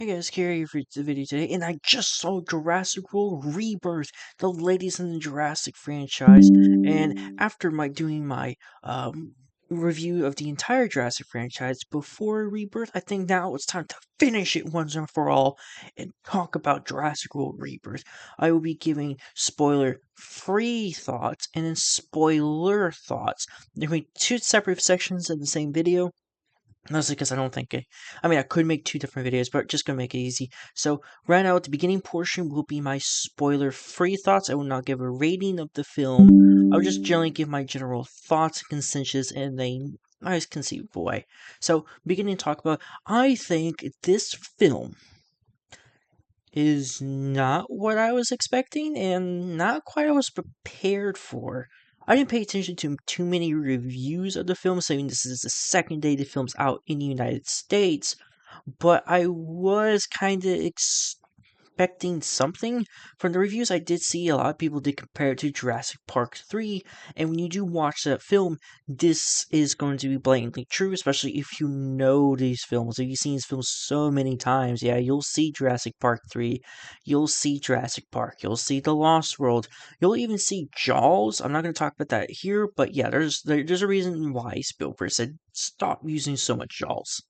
Hey guys, Gary here for the video today, and I just saw Jurassic World Rebirth, the latest in the Jurassic franchise. And after doing my review of the entire Jurassic franchise before Rebirth, I think now it's time to finish it once and for all and talk about Jurassic World Rebirth. I will be giving spoiler-free thoughts and then spoiler thoughts. There will be two separate sections in the same video. Mostly because I don't think I could make two different videos, but just gonna make it easy. So, right now, at the beginning portion will be my spoiler-free thoughts. I will not give a rating of the film. I'll just generally give my general thoughts and consensus in a nice, conceivable way. So, beginning to talk about, I think this film is not what I was expecting and not quite what I was prepared for. I didn't pay attention to too many reviews of the film, saying this is the second day the film's out in the United States, but I was kind of expecting something from the reviews. I did see a lot of people did compare it to Jurassic Park 3, and when you do watch that film, this is going to be blatantly true, especially if you know these films. If you've seen these films so many times, yeah, you'll see Jurassic Park 3, you'll see Jurassic Park, you'll see The Lost World, you'll even see Jaws. I'm not going to talk about that here, but yeah, there's a reason why Spielberg said stop using so much Jaws.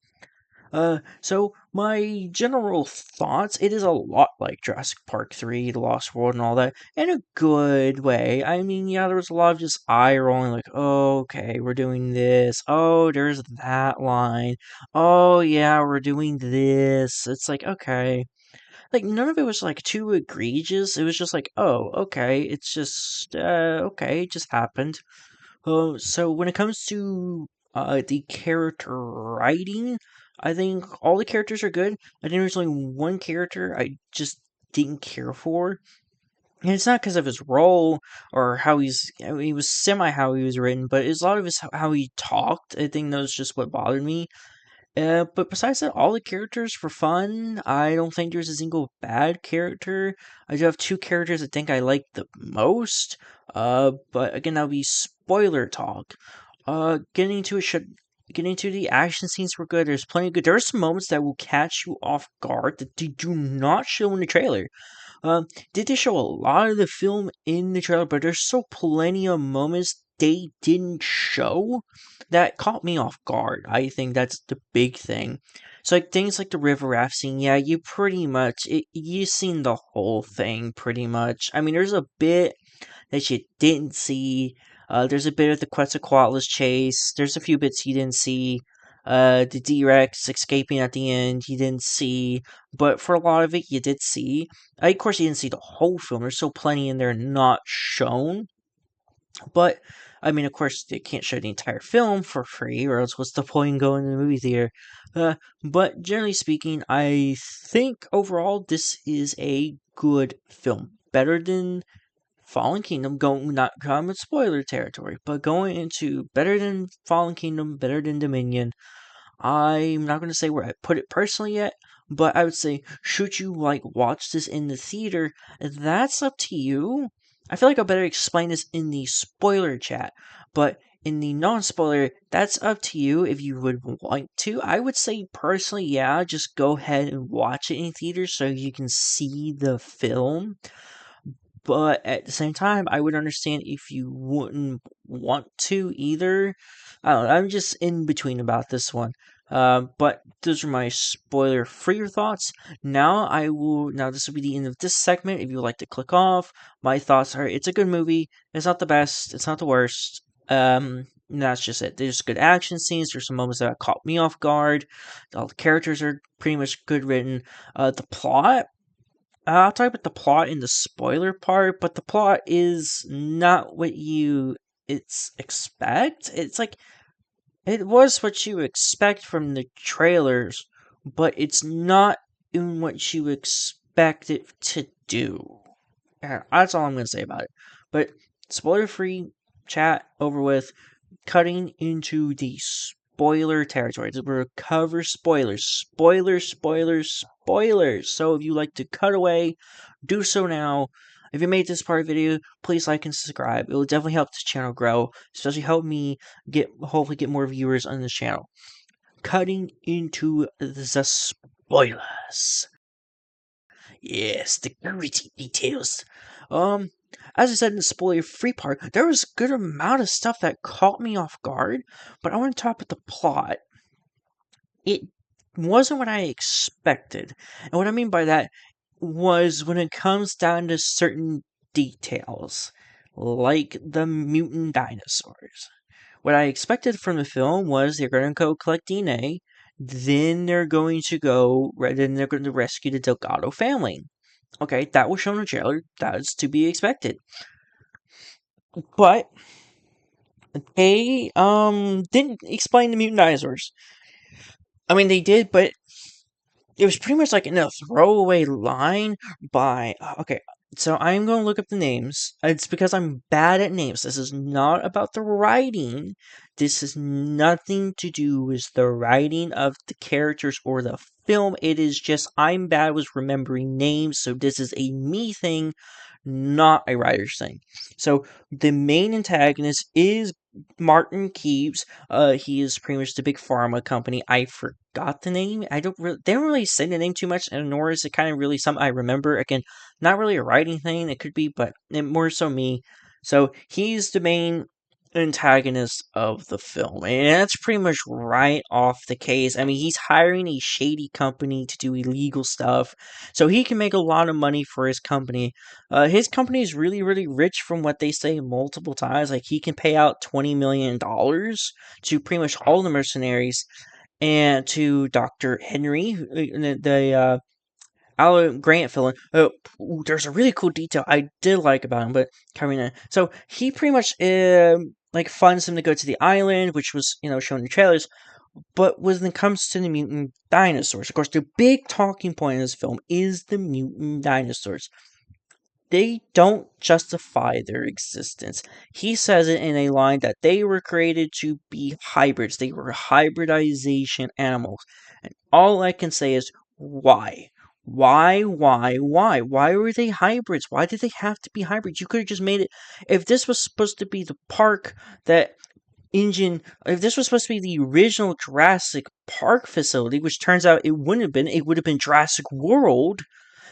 So my general thoughts, it is a lot like Jurassic Park 3, The Lost World, and all that, in a good way. I mean, yeah, there was a lot of just eye rolling, like, oh, okay, we're doing this. Oh, there's that line. Oh, yeah, we're doing this. It's like, okay. Like, none of it was, like, too egregious. It was just like, oh, okay, it's just, okay, it just happened. So when it comes to the character writing, I think all the characters are good. I think there's only one character I just didn't care for, and it's not because of his role or how he was semi how he was written, but it's a lot of his how he talked. I think that's just what bothered me. But besides that, all the characters were fun. I don't think there's a single bad character. I do have two characters I think I like the most. But again, that'll be spoiler talk. Getting into the action scenes were good. There's plenty of good. There are some moments that will catch you off guard that they do not show in the trailer. Did they show a lot of the film in the trailer? But there's still plenty of moments they didn't show that caught me off guard. I think that's the big thing. So like things like the river raft scene, yeah, you seen the whole thing pretty much. I mean, there's a bit that you didn't see. There's a bit of the Quetzalcoatlus chase. There's a few bits you didn't see. The D-Rex escaping at the end, you didn't see. But for a lot of it, you did see. Of course, you didn't see the whole film. There's still plenty in there not shown. But, I mean, of course, they can't show the entire film for free, or else what's the point in going to the movie theater? But generally speaking, I think overall this is a good film. Better than Fallen Kingdom, going not common spoiler territory, but going into better than Fallen Kingdom, better than Dominion. I'm not going to say where I put it personally yet, but I would say, should you watch this in the theater? That's up to you. I feel like I better explain this in the spoiler chat, but in the non-spoiler, that's up to you if you would want to. I would say personally, yeah, just go ahead and watch it in theater so you can see the film. But at the same time, I would understand if you wouldn't want to either. I don't know, I'm just in between about this one. But those are my spoiler-free thoughts. Now this will be the end of this segment. If you would like to click off, my thoughts are: it's a good movie. It's not the best. It's not the worst. That's just it. There's good action scenes. There's some moments that caught me off guard. All the characters are pretty much good written. The plot. I'll talk about the plot in the spoiler part, but the plot is not what you expect. It's like it was what you expect from the trailers, but it's not in what you expect it to do. Yeah, that's all I'm gonna say about it. But spoiler free chat over with. Cutting into the spoiler territory. We're cover spoilers. Spoilers. So if you like to cut away, do so now. If you made this part of the video, please like and subscribe. It will definitely help this channel grow, especially help me hopefully get more viewers on this channel. Cutting into the spoilers. Yes, the gritty details. Um, as I said in the spoiler-free part, there was a good amount of stuff that caught me off guard, but I want to talk about the plot. It wasn't what I expected. And what I mean by that was when it comes down to certain details, like the mutant dinosaurs. What I expected from the film was they're going to go collect DNA, then they're going to rescue the Delgado family. Okay, that was shown in the trailer. That's to be expected. But they didn't explain the mutant dinosaurs. I mean, they did, but it was pretty much like in a throwaway line by okay, so I'm going to look up the names. It's because I'm bad at names. This is not about the writing. This has nothing to do with the writing of the characters or the film. It is just I'm bad with remembering names, so this is a me thing, not a writer's thing. So the main antagonist is Martin Keeves. He is pretty much the big pharma company. I forgot the name. They don't really say the name too much, and nor is it kind of really something I remember. Again, not really a writing thing. It could be, but more so me. So he's the main antagonist of the film, and that's pretty much right off the case. I mean, he's hiring a shady company to do illegal stuff, so he can make a lot of money for his company is really, really rich from what they say multiple times. Like, he can pay out $20 million to pretty much all the mercenaries and to Dr. Henry, Alan Grant villain. There's a really cool detail I did like about him, but Karina. So he pretty much like funds him to go to the island, which was shown in the trailers. But when it comes to the mutant dinosaurs, of course, the big talking point in this film is the mutant dinosaurs. They don't justify their existence. He says it in a line that they were created to be hybrids. They were hybridization animals. And all I can say is, why? Why? Why were they hybrids? Why did they have to be hybrids? You could have just made it. If this was supposed to be the park that if this was supposed to be the original Jurassic Park facility, which turns out it wouldn't have been, it would have been Jurassic World,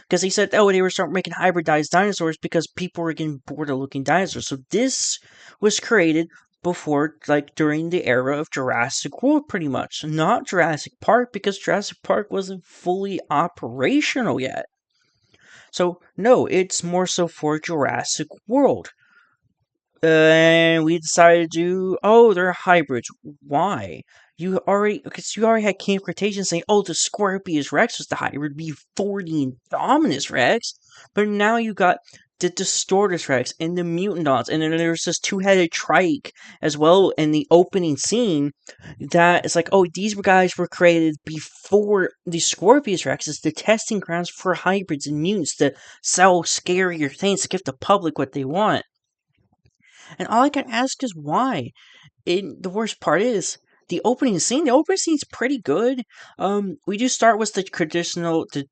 because he said, oh, they were starting making hybridized dinosaurs because people were getting bored of looking dinosaurs. So this was created before, like, during the era of Jurassic World, pretty much. Not Jurassic Park, because Jurassic Park wasn't fully operational yet. So, no, it's more so for Jurassic World. And we decided to do, oh, they're hybrids. Why? Because you already had Camp Cretaceous saying, oh, the Scorpius Rex was the hybrid before the Indominus Rex, but now you got the Distortus Rex and the Mutantons, and then there's this two-headed trike as well in the opening scene that it's like, oh, these guys were created before the Scorpius Rex is the testing grounds for hybrids and mutants to sell scarier things to give the public what they want. And all I can ask is why. The worst part is the opening scene. The opening scene's pretty good. We do start with the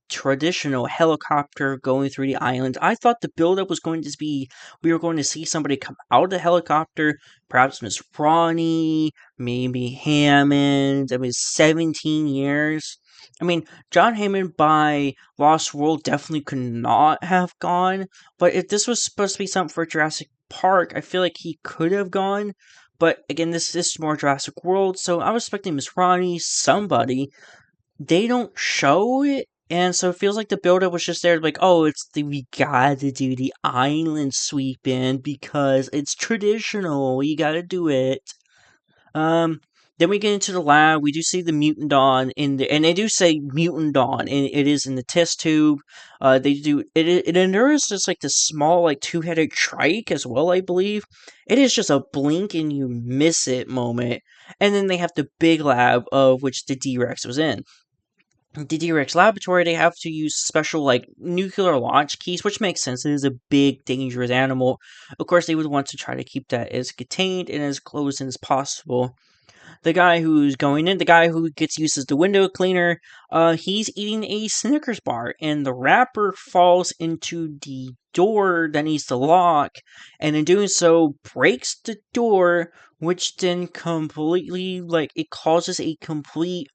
traditional helicopter going through the island. I thought the buildup was going to be we were going to see somebody come out of the helicopter, perhaps Miss Ronnie, maybe Hammond. I mean, 17 years. I mean, John Hammond by Lost World definitely could not have gone, but if this was supposed to be something for Jurassic Park, I feel like he could have gone. But again, this is more Jurassic World, so I was expecting Miss Ronnie, somebody. They don't show it, and so it feels like the buildup was just there, like, oh, we gotta do the island sweep in because it's traditional. You gotta do it. Um, then we get into the lab. We do see the Mutandon and they do say Mutandon, and it is in the test tube. They do it. And there is just like this small, like two-headed trike as well, I believe. It is just a blink and you miss it moment. And then they have the big lab of which the D-Rex was in. The D-Rex laboratory, they have to use special, like, nuclear launch keys, which makes sense. It is a big, dangerous animal. Of course, they would want to try to keep that as contained and as closed in as possible. The guy who's going in, the guy who gets used as the window cleaner, he's eating a Snickers bar, and the wrapper falls into the door that needs to lock, and in doing so, breaks the door, which then completely, like, it causes a complete,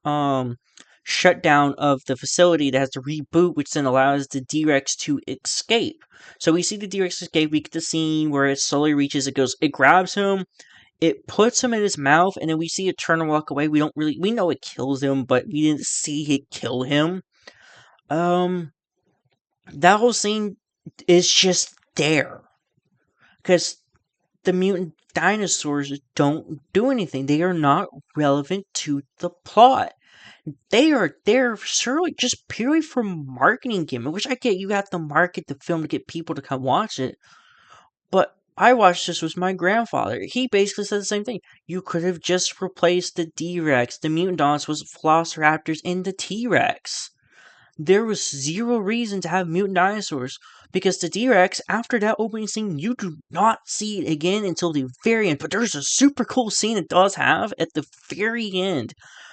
shutdown of the facility that has to reboot, which then allows the D-Rex to escape. So we see the D-Rex escape. We get the scene where it slowly reaches. It grabs him. It puts him in his mouth, and then we see it turn and walk away. We know it kills him, but we didn't see it kill him. That whole scene is just there because the mutant dinosaurs don't do anything. They are not relevant to the plot. They are there surely just purely for marketing gimmick, which I get. You have to market the film to get people to come watch it. But I watched this with my grandfather. He basically said the same thing. You could have just replaced the D-Rex, the mutant dinosaurs with Velociraptors, and the T-Rex. There was zero reason to have mutant dinosaurs because the T-Rex, after that opening scene, you do not see it again until the very end. But there's a super cool scene it does have at the very end.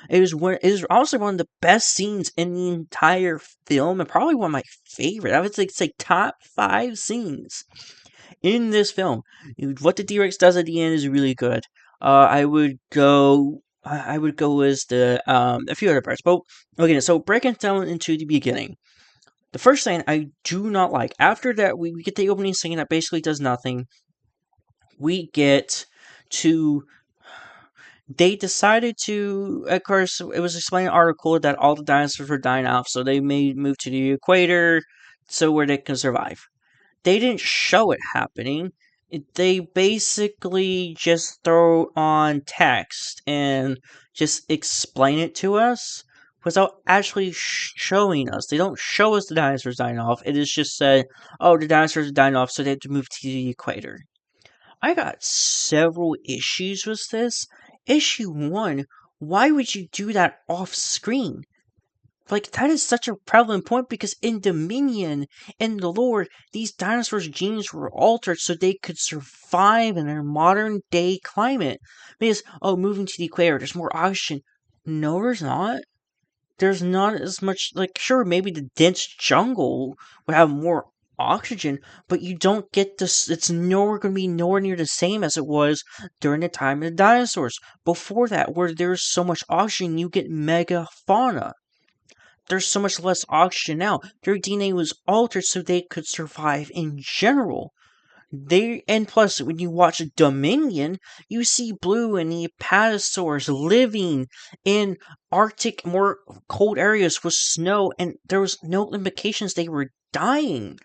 It is also one of the best scenes in the entire film, and probably one of my favorite. I would say top 5 scenes in this film. What the T-Rex does at the end is really good. I would go as the a few other parts. But okay, so breaking down into the beginning. The first thing I do not like, after that we get the opening scene that basically does nothing. We get to they decided to, of course, it was explained in an article that all the dinosaurs were dying off, so they may move to the equator so where they can survive. They didn't show it happening. They basically just throw on text and just explain it to us without actually showing us. They don't show us the dinosaurs dying off. It is just said, oh, the dinosaurs are dying off, so they have to move to the equator. I got several issues with this. Issue 1, why would you do that off screen? Like, that is such a prevalent point because in Dominion, in the lore, these dinosaurs' genes were altered so they could survive in our modern day climate. Because, oh, moving to the equator, there's more oxygen. No, there's not. There's not as much, like, sure, maybe the dense jungle would have more oxygen, but you don't get this, it's nowhere going to be nowhere near the same as it was during the time of the dinosaurs. Before that, where there's so much oxygen, you get megafauna. There's so much less oxygen now. Their DNA was altered so they could survive in general. And plus, when you watch Dominion, you see Blue and the apatosaurs living in Arctic, more cold areas with snow, and there was no implications they were dying.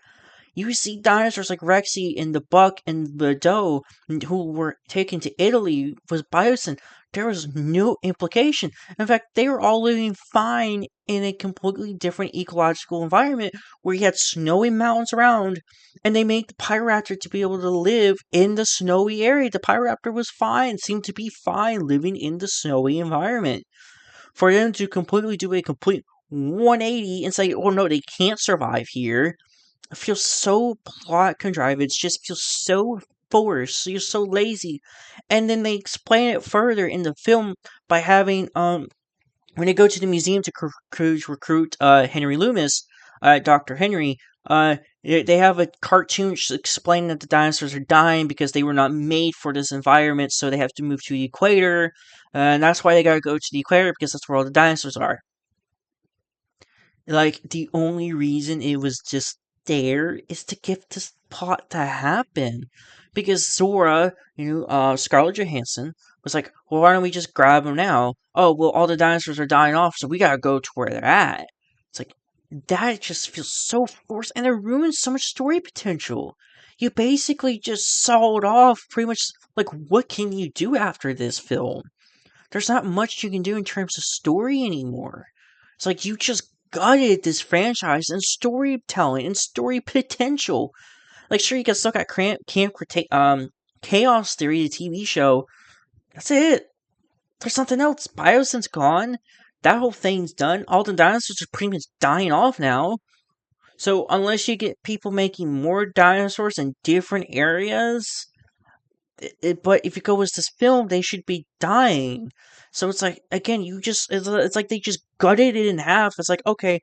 You see dinosaurs like Rexy and the buck and the doe who were taken to Italy with biosin. There was no implication. In fact, they were all living fine in a completely different ecological environment where you had snowy mountains around, and they made the Pyroraptor to be able to live in the snowy area. The Pyroraptor was fine, seemed to be fine living in the snowy environment. For them to completely do a complete 180 and say, oh no, they can't survive here, feels so plot contrived. It just feels so forced. You're so lazy. And then they explain it further in the film by having when they go to the museum to recruit Henry Loomis, Dr. Henry, they have a cartoon explaining that the dinosaurs are dying because they were not made for this environment, so they have to move to the equator, and that's why they gotta go to the equator because that's where all the dinosaurs are. Like, the only reason it was just there is to get this plot to happen. Because Sora, Scarlett Johansson, was like, well, why don't we just grab them now? Oh, well, all the dinosaurs are dying off, so we gotta go to where they're at. It's like, that just feels so forced, and it ruins so much story potential. You basically just sawed off pretty much, like, what can you do after this film? There's not much you can do in terms of story anymore. It's like you just gutted this franchise and storytelling and story potential. Like, sure, you can still got Chaos Theory, the TV show. That's it. There's nothing else. Biosen's gone. That whole thing's done. All the dinosaurs are pretty much dying off now. So unless you get people making more dinosaurs in different areas, but if you go with this film, they should be dying. So it's like, again, it's like they just gutted it in half. It's like, okay,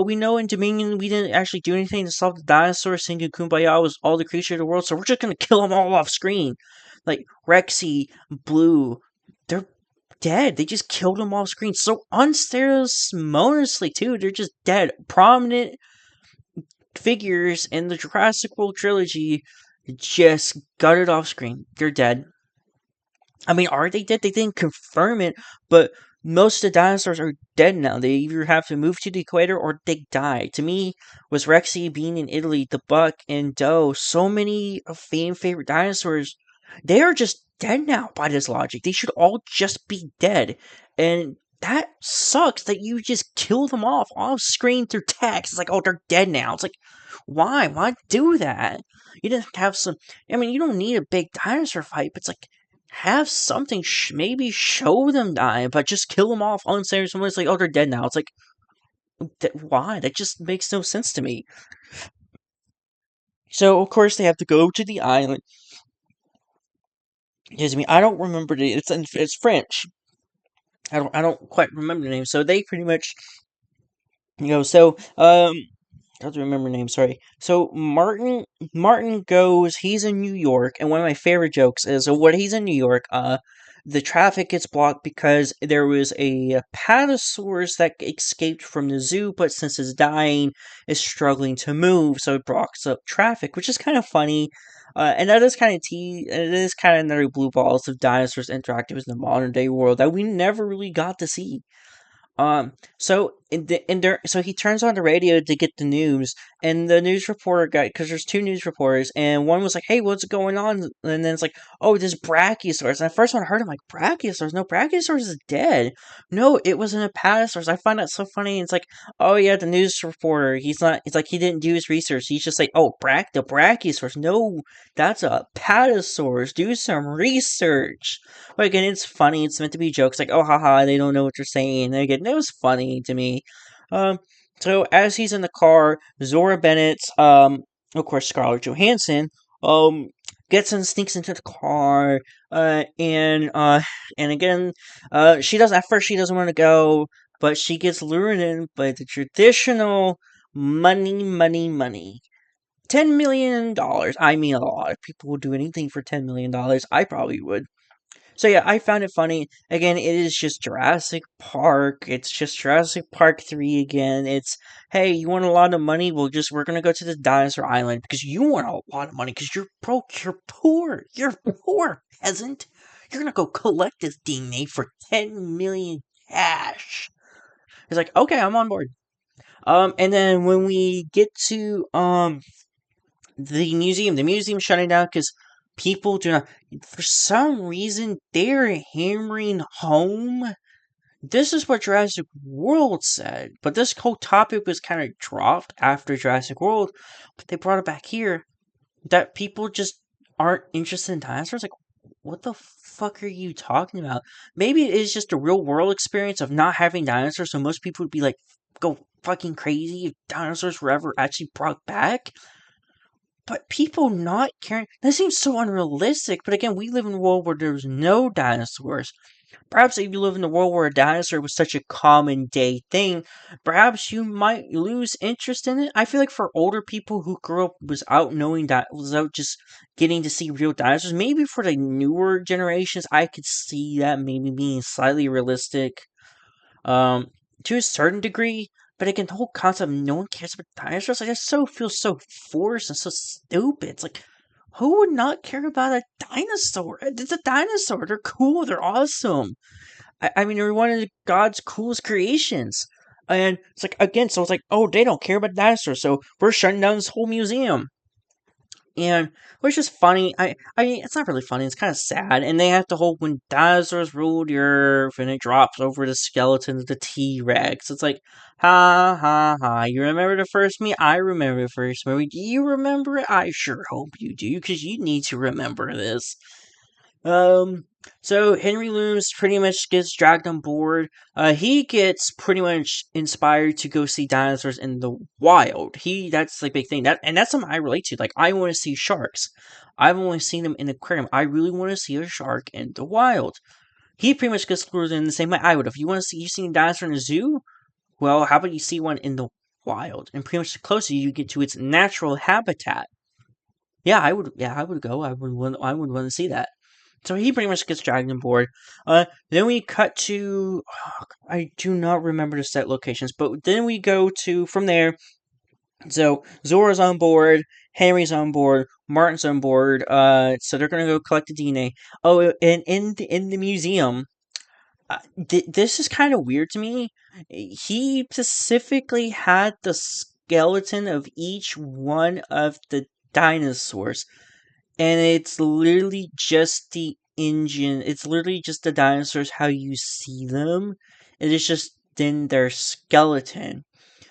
we know in Dominion we didn't actually do anything to stop the dinosaurs singing Kumbaya was all the creature of the world, so we're just gonna kill them all off screen. Like Rexy, Blue, they're dead. They just killed them off screen so unceremoniously too. They're just dead. Prominent figures in the Jurassic World trilogy just gutted off screen. They're dead. I mean, are they dead? They didn't confirm it, but most of the dinosaurs are dead now. They either have to move to the equator or they die. To me, was Rexy being in Italy, the buck and doe, so many of favorite dinosaurs, they are just dead now by this logic. They should all just be dead. And that sucks that you just kill them off screen through text. It's like, oh, they're dead now. It's like, why? Why do that? You didn't have some. I mean, you don't need a big dinosaur fight, but it's like, have something, maybe show them dying, but just kill them off unceremoniously. It's like, oh, they're dead now. It's like, why? That just makes no sense to me. So, of course, they have to go to the island. Excuse me, I don't remember it's French. I don't quite remember the name. So they pretty much, I have to remember name, sorry. So Martin goes, he's in New York, and one of my favorite jokes is when he's in New York, the traffic gets blocked because there was a Patasaurus that escaped from the zoo, but since it's dying, is struggling to move, so it blocks up traffic, which is kind of funny. And that is kind of it is kind of another blue balls of dinosaurs interacting with the modern day world that we never really got to see. So he turns on the radio to get the news, and the news reporter guy, because there's two news reporters, and one was like, "Hey, what's going on?" And then it's like, "Oh, this Brachiosaurus." And at first when I heard, I'm like, "Brachiosaurus? No, Brachiosaurus is dead." No, it was an Apatosaurus. I find that so funny. It's like, oh yeah, the news reporter. He's not. It's like he didn't do his research. He's just like, "Oh, the Brachiosaurus. No, that's a Apatosaurus. Do some research." But again, it's funny. It's meant to be jokes, like, oh, haha, they don't know what they're saying. And again, it was funny to me. Um, so as he's in the car, Zora Bennett, of course, Scarlett Johansson, um, sneaks into the car, and again, at first she doesn't want to go, but she gets lured in by the traditional money. $10 million. I mean, a lot of people would do anything for $10 million. I probably would. So yeah, I found it funny. Again, it is just Jurassic Park. It's just Jurassic Park 3 again. It's, hey, you want a lot of money? We're gonna go to the dinosaur island because you want a lot of money because you're broke, you're poor, peasant. You're gonna go collect this DNA for 10 million cash. It's like, okay, I'm on board. And then when we get to the museum shutting down because people do not, for some reason, they're hammering home. This is what Jurassic World said, but this whole topic was kind of dropped after Jurassic World, but they brought it back here, that people just aren't interested in dinosaurs. Like, what the fuck are you talking about? Maybe it is just a real world experience of not having dinosaurs, so most people would be like, go fucking crazy if dinosaurs were ever actually brought back. But people not caring, that seems so unrealistic. But again, we live in a world where there's no dinosaurs. Perhaps if you live in a world where a dinosaur was such a common day thing, perhaps you might lose interest in it. I feel like for older people who grew up without just getting to see real dinosaurs, maybe for the newer generations, I could see that maybe being slightly realistic. To a certain degree, but again, the whole concept of no one cares about dinosaurs, like, that feels so forced and so stupid. It's like, who would not care about a dinosaur? It's a dinosaur. They're cool. They're awesome. I mean, they're one of God's coolest creations. And it's like, again, so it's like, oh, they don't care about dinosaurs, so we're shutting down this whole museum. And which is funny. I mean, it's not really funny. It's kind of sad. And they have to hold when dinosaurs ruled the earth, and it drops over the skeleton of the T Rex. It's like, ha ha ha. You remember the first movie? I remember the first movie. Do you remember it? I sure hope you do, because you need to remember this. So Henry Loomis pretty much gets dragged on board. He gets pretty much inspired to go see dinosaurs in the wild. That's the big thing. That's something I relate to. Like, I want to see sharks. I've only seen them in an aquarium. I really want to see a shark in the wild. He pretty much gets lured in the same way I would. If you see a dinosaur in a zoo, well, how about you see one in the wild? And pretty much the closer you get to its natural habitat. Yeah, I would go. I would want to see that. So he pretty much gets dragged on board. Then we cut to I do not remember the set locations, but then we go to from there. So Zora's on board, Henry's on board, Martin's on board. So they're gonna go collect the DNA. Oh, and in the museum, this is kind of weird to me. He specifically had the skeleton of each one of the dinosaurs, and it's literally just the engine. It's literally just the dinosaurs how you see them. It is just then their skeleton.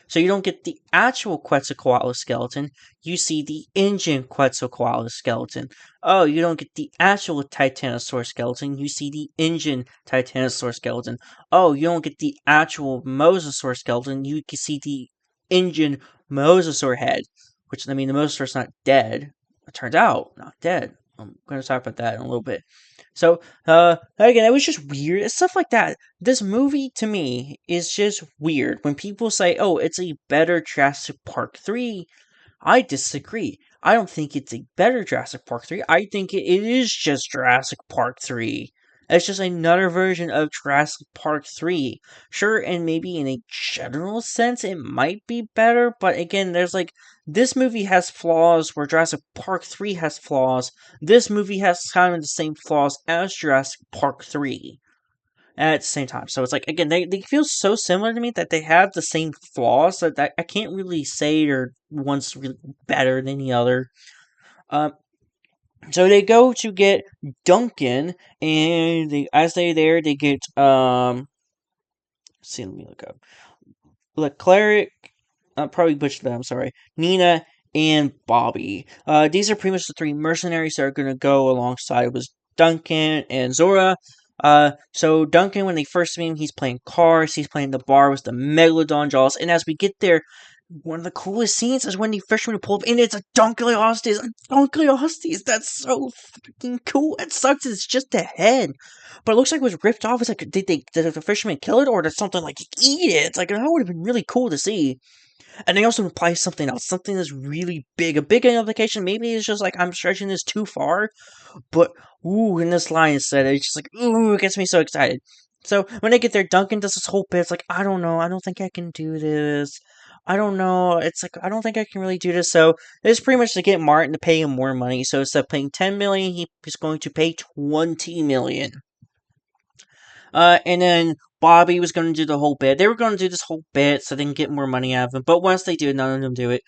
So you don't get the actual Quetzalcoatl skeleton, you see the engine Quetzalcoatl skeleton. Oh, you don't get the actual Titanosaur skeleton, you see the engine Titanosaur skeleton. Oh, you don't get the actual Mosasaur skeleton, you can see the engine Mosasaur head. Which, I mean, the Mosasaur's not dead. It turns out, not dead. I'm going to talk about that in a little bit. So, again, it was just weird. It's stuff like that. This movie, to me, is just weird. When people say, oh, it's a better Jurassic Park 3, I disagree. I don't think it's a better Jurassic Park 3. I think it is just Jurassic Park 3. It's just another version of Jurassic Park 3. Sure, and maybe in a general sense, it might be better, but again, there's like, this movie has flaws where Jurassic Park 3 has flaws. This movie has kind of the same flaws as Jurassic Park 3 at the same time. So it's like, again, they feel so similar to me that they have the same flaws that I can't really say they're one's really better than the other. Um, so they go to get Duncan, and as they're there, they get let's see, let me look up Leclerc. Probably butchered that. I'm sorry, Nina and Bobby. These are pretty much the three mercenaries that are gonna go alongside with Duncan and Zora. So Duncan, when they first meet him, he's playing cards. He's playing the bar with the Megalodon jaws, and as we get there, one of the coolest scenes is when the fishermen pull up, and it's a Dunkleosteus. A Dunkleosteus! That's so freaking cool. It sucks, it's just a head. But it looks like it was ripped off. It's like, did the fisherman kill it, or did something like eat it? It's like, that would have been really cool to see. And they also imply something else, something that's really big. A big implication, maybe it's just like, I'm stretching this too far, but, ooh, when this line said it, it's just like, ooh, it gets me so excited. So, when they get there, Duncan does this whole bit, it's like, I don't know, I don't think I can do this. I don't know, it's like, I don't think I can really do this, so, it's pretty much to get Martin to pay him more money, so instead of paying $10 million, he's going to pay $20 million. And then Bobby was going to do the whole bit. They were going to do this whole bit so they can get more money out of him. But once they do, none of them do it.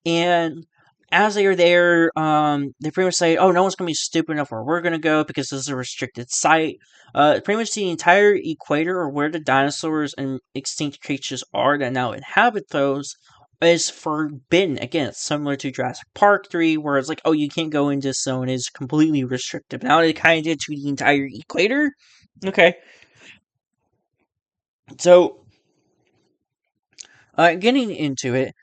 And as they are there, they pretty much say, "Oh, no one's going to be stupid enough where we're going to go because this is a restricted site." Pretty much the entire equator, or where the dinosaurs and extinct creatures are that now inhabit those, is forbidden. Again, it's similar to Jurassic Park 3, where it's like, oh, you can't go into this zone, it's completely restrictive. Now they kind of did to the entire equator. Okay. So, getting into it,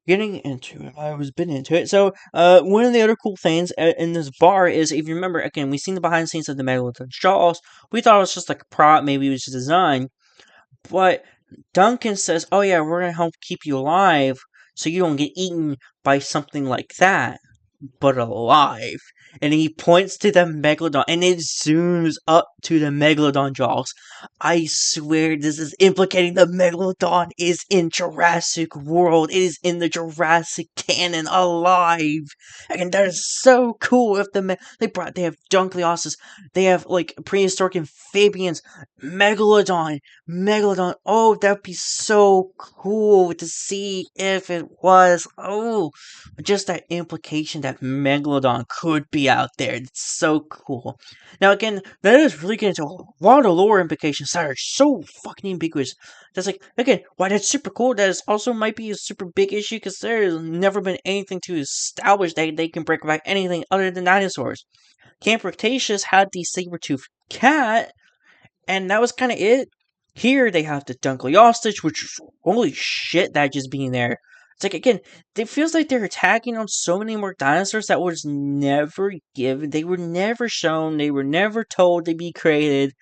I was been into it. So, one of the other cool things in this bar is, if you remember, again, we've seen the behind the scenes of the Megalodon Jaws. We thought it was just like a prop, maybe it was just design. But Duncan says, "Oh yeah, we're gonna help keep you alive, so you don't get eaten by something like that." But alive. And he points to the Megalodon, and it zooms up to the Megalodon jaws. I swear this is implicating the Megalodon is in Jurassic World. It is in the Jurassic canon alive. And that is so cool. If they have Dunkleosteus, they have like prehistoric amphibians, Megalodon. Oh, that'd be so cool to see if it was. Oh, just that implication that Megalodon could be out there. It's so cool. Now, again, that is really getting into a lot of lore implications that are so fucking ambiguous. That's like, again, why that's super cool. That is also might be a super big issue because there's never been anything to establish that they can bring back anything other than dinosaurs. Camp Cretaceous had the saber-toothed cat, and that was kind of it. Here they have the Dunkleosteus, which holy shit, that just being there. It's like, again, it feels like they're attacking on so many more dinosaurs that was never given. They were never shown. They were never told to be created.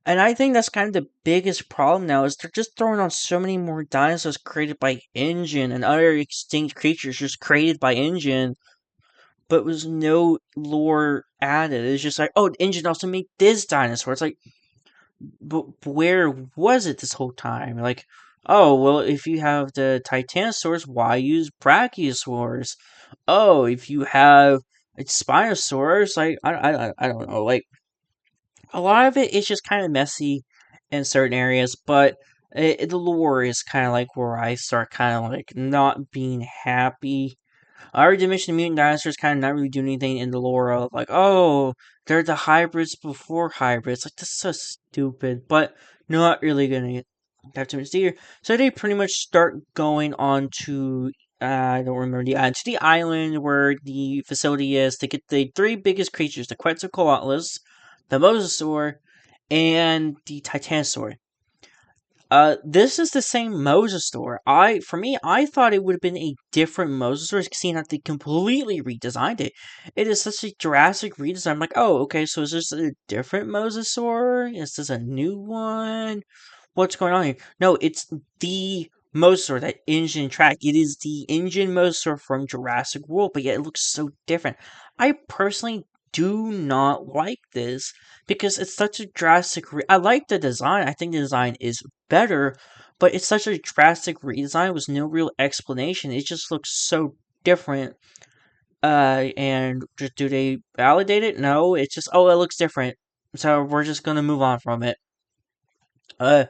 And I think that's kind of the biggest problem now is they're just throwing on so many more dinosaurs created by Engine and other extinct creatures just created by Engine. but was no lore added. It's just like, oh, the engine also made this dinosaur. It's like, but where was it this whole time? Like, oh, well, if you have the Titanosaurs, why use Brachiosaurs? Oh, if you have Spinosaurs, like, I don't know. Like, a lot of it is just kind of messy in certain areas, but the lore is kind of like where I start kind of like not being happy. I already mentioned the mutant dinosaurs kind of not really doing anything in the lore of like, oh, they're the hybrids before hybrids. Like, that's so stupid, but not really gonna have too much here. So they pretty much start going on to, I don't remember the island, to the island where the facility is to get the three biggest creatures, the Quetzalcoatlus, the Mosasaur, and the Titanosaur. This is the same Mosasaur. I thought it would have been a different Mosasaur, seeing that they completely redesigned it. It is such a Jurassic redesign. I'm like, oh, okay, so is this a different Mosasaur? Is this a new one? What's going on here? No, it's the Mosasaur, that engine track. It is the engine Mosasaur from Jurassic World, but yet it looks so different. I personally do not like this because it's such a drastic. I like the design. I think the design is better, but it's such a drastic redesign with no real explanation. It just looks so different. And just do they validate it? No, it's just, oh, it looks different, so we're just gonna move on from it. Uh,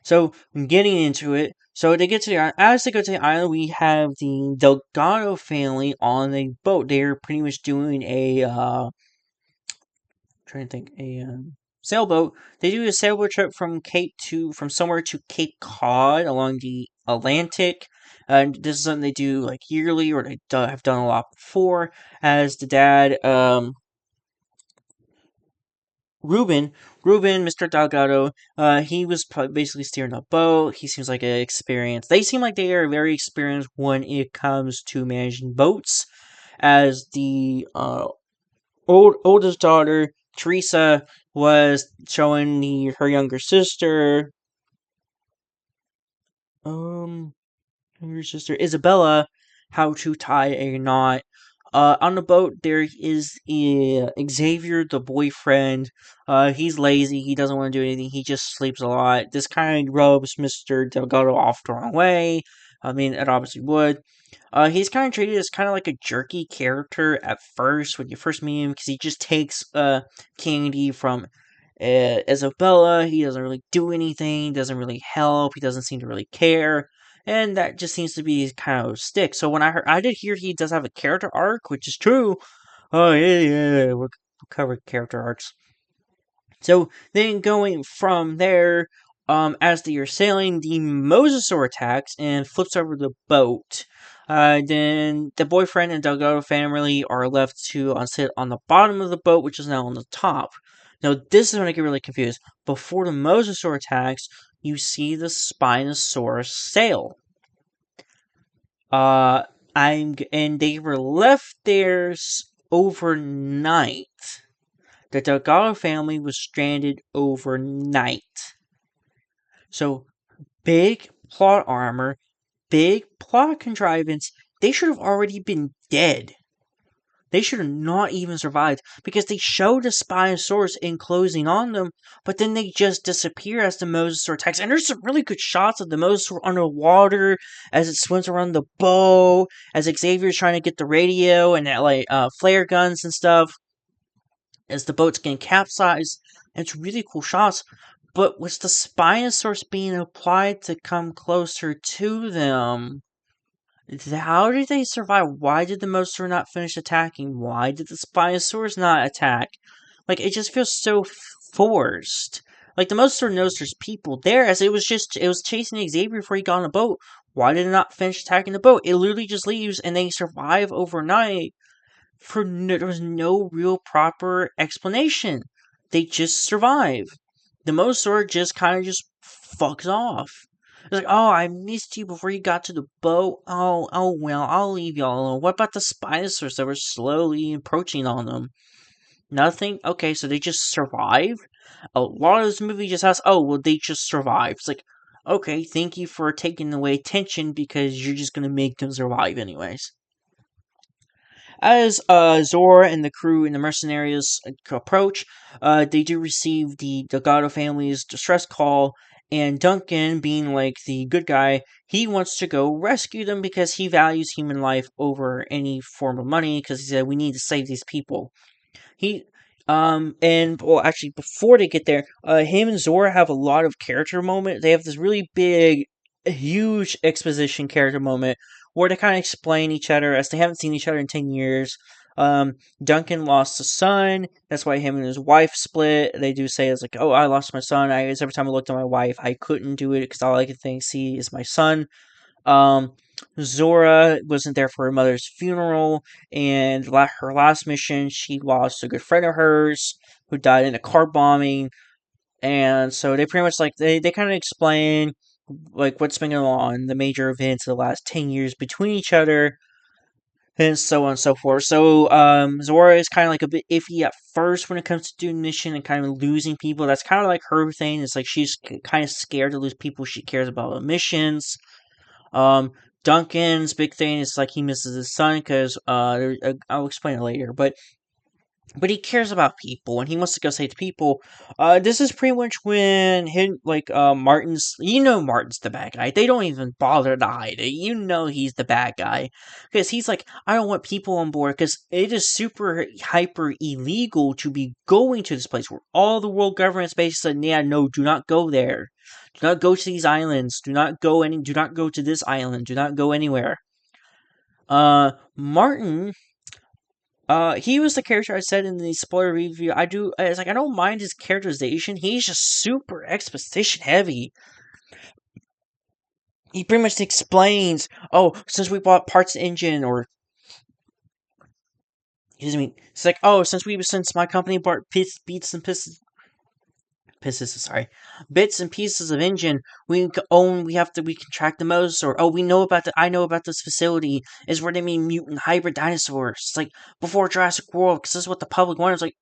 so getting into it, so they get to the island. As they go to the island, we have the Delgado family on a boat. They're pretty much doing a trying to think, a sailboat. They do a sailboat trip from somewhere to Cape Cod along the Atlantic. And this is something they do like yearly, or they have done a lot before. As the dad, Ruben, Mr. Delgado, he was basically steering the boat. He seems like an experienced. They seem like they are very experienced when it comes to managing boats. As the oldest daughter, Teresa, was showing her younger sister, um, younger sister Isabella, how to tie a knot. On the boat, there is Xavier, the boyfriend. He's lazy. He doesn't want to do anything. He just sleeps a lot. This kind of rubs Mr. Delgado off the wrong way. I mean, it obviously would. He's kind of treated as kind of like a jerky character at first when you first meet him because he just takes candy from Isabella. He doesn't really do anything, doesn't really help, he doesn't seem to really care, and that just seems to be kind of stick. So when I did hear he does have a character arc, which is true. Oh yeah, we'll cover character arcs. So then going from there, as they are sailing, the Mosasaur attacks and flips over the boat. Then the boyfriend and Delgado family are left to sit on the bottom of the boat, which is now on the top. Now this is when I get really confused. Before the Mosasaur attacks, you see the Spinosaurus sail. And they were left there overnight. The Delgado family was stranded overnight. So, big plot armor, big plot contrivance, they should have already been dead. They should have not even survived because they showed the Spinosaurus enclosing on them, but then they just disappear as the Mosasaur attacks. And there's some really good shots of the Mosasaur underwater as it swims around the boat, as Xavier's trying to get the radio and flare guns and stuff as the boat's getting capsized. And it's really cool shots. But with the Spinosaurus being applied to come closer to them, how did they survive? Why did the Mosasaur not finish attacking? Why did the Spinosaurus not attack? Like, it just feels so forced. Like, the Mosasaur knows there's people there, as it was chasing Xavier before he got on the boat. Why did it not finish attacking the boat? It literally just leaves, and they survive overnight. There was no real proper explanation. They just survive. The Mosasaur just kind of just fucks off. It's like, oh, I missed you before you got to the boat. Oh, well, I'll leave y'all alone. What about the Spinosaurs that were slowly approaching on them? Nothing? Okay, so they just survive? A lot of this movie just has, oh, well, they just survive. It's like, okay, thank you for taking away tension because you're just gonna make them survive anyways. As Zora and the crew and the mercenaries approach, they do receive the Delgado family's distress call, and Duncan, being like the good guy, he wants to go rescue them because he values human life over any form of money. Because he said we need to save these people. He and well, actually, before they get there, him and Zora have a lot of character moment. They have this really big, huge exposition character moment where they kind of explain each other as they haven't seen each other in 10 years. Um, Duncan lost a son. That's why him and his wife split. They do say it's like, oh, I lost my son. Every time I looked at my wife, I couldn't do it because all I could see is my son. Um, Zora wasn't there for her mother's funeral, and her last mission, she lost a good friend of hers who died in a car bombing. And so they pretty much like they kind of explain like what's been going on, the major events of the last 10 years between each other, and so on and so forth. So Zora is kind of like a bit iffy at first when it comes to doing mission and kind of losing people. That's kind of like her thing. It's like she's kind of scared to lose people she cares about missions. Um, Duncan's big thing is like he misses his son because I'll explain it later, but he cares about people and he wants to go save the people. This is pretty much when Martin's, Martin's the bad guy. They don't even bother to hide it. He's the bad guy because he's like, I don't want people on board because it is super hyper illegal to be going to this place where all the world government's basically said, yeah, no, do not go there. Do not go to these islands. Do not go to this island. Do not go anywhere. Martin, he was the character I said in the spoiler review. It's like I don't mind his characterization. He's just super exposition heavy. He pretty much explains, oh, since we bought parts of the engine, or excuse me, it's like, oh, since my company bought bits and pieces of engine we can track the most, or oh, I know about this facility is where they made mutant hybrid dinosaurs. It's like before Jurassic World, because this is what the public wanted. It's like,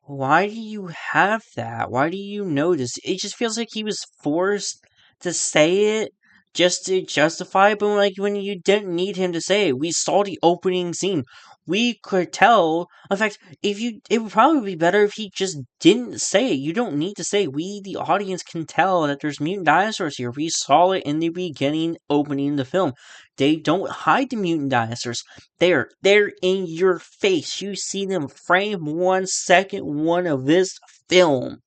why do you have that? Why do you know this? It just feels like he was forced to say it just to justify it, but like when you didn't need him to say it. We saw the opening scene. We could tell. In fact, it would probably be better if he just didn't say it. You don't need to say it. We, the audience, can tell that there's mutant dinosaurs here. We saw it in the beginning opening the film. They don't hide the mutant dinosaurs. They're in your face. You see them frame 1 second one of this film.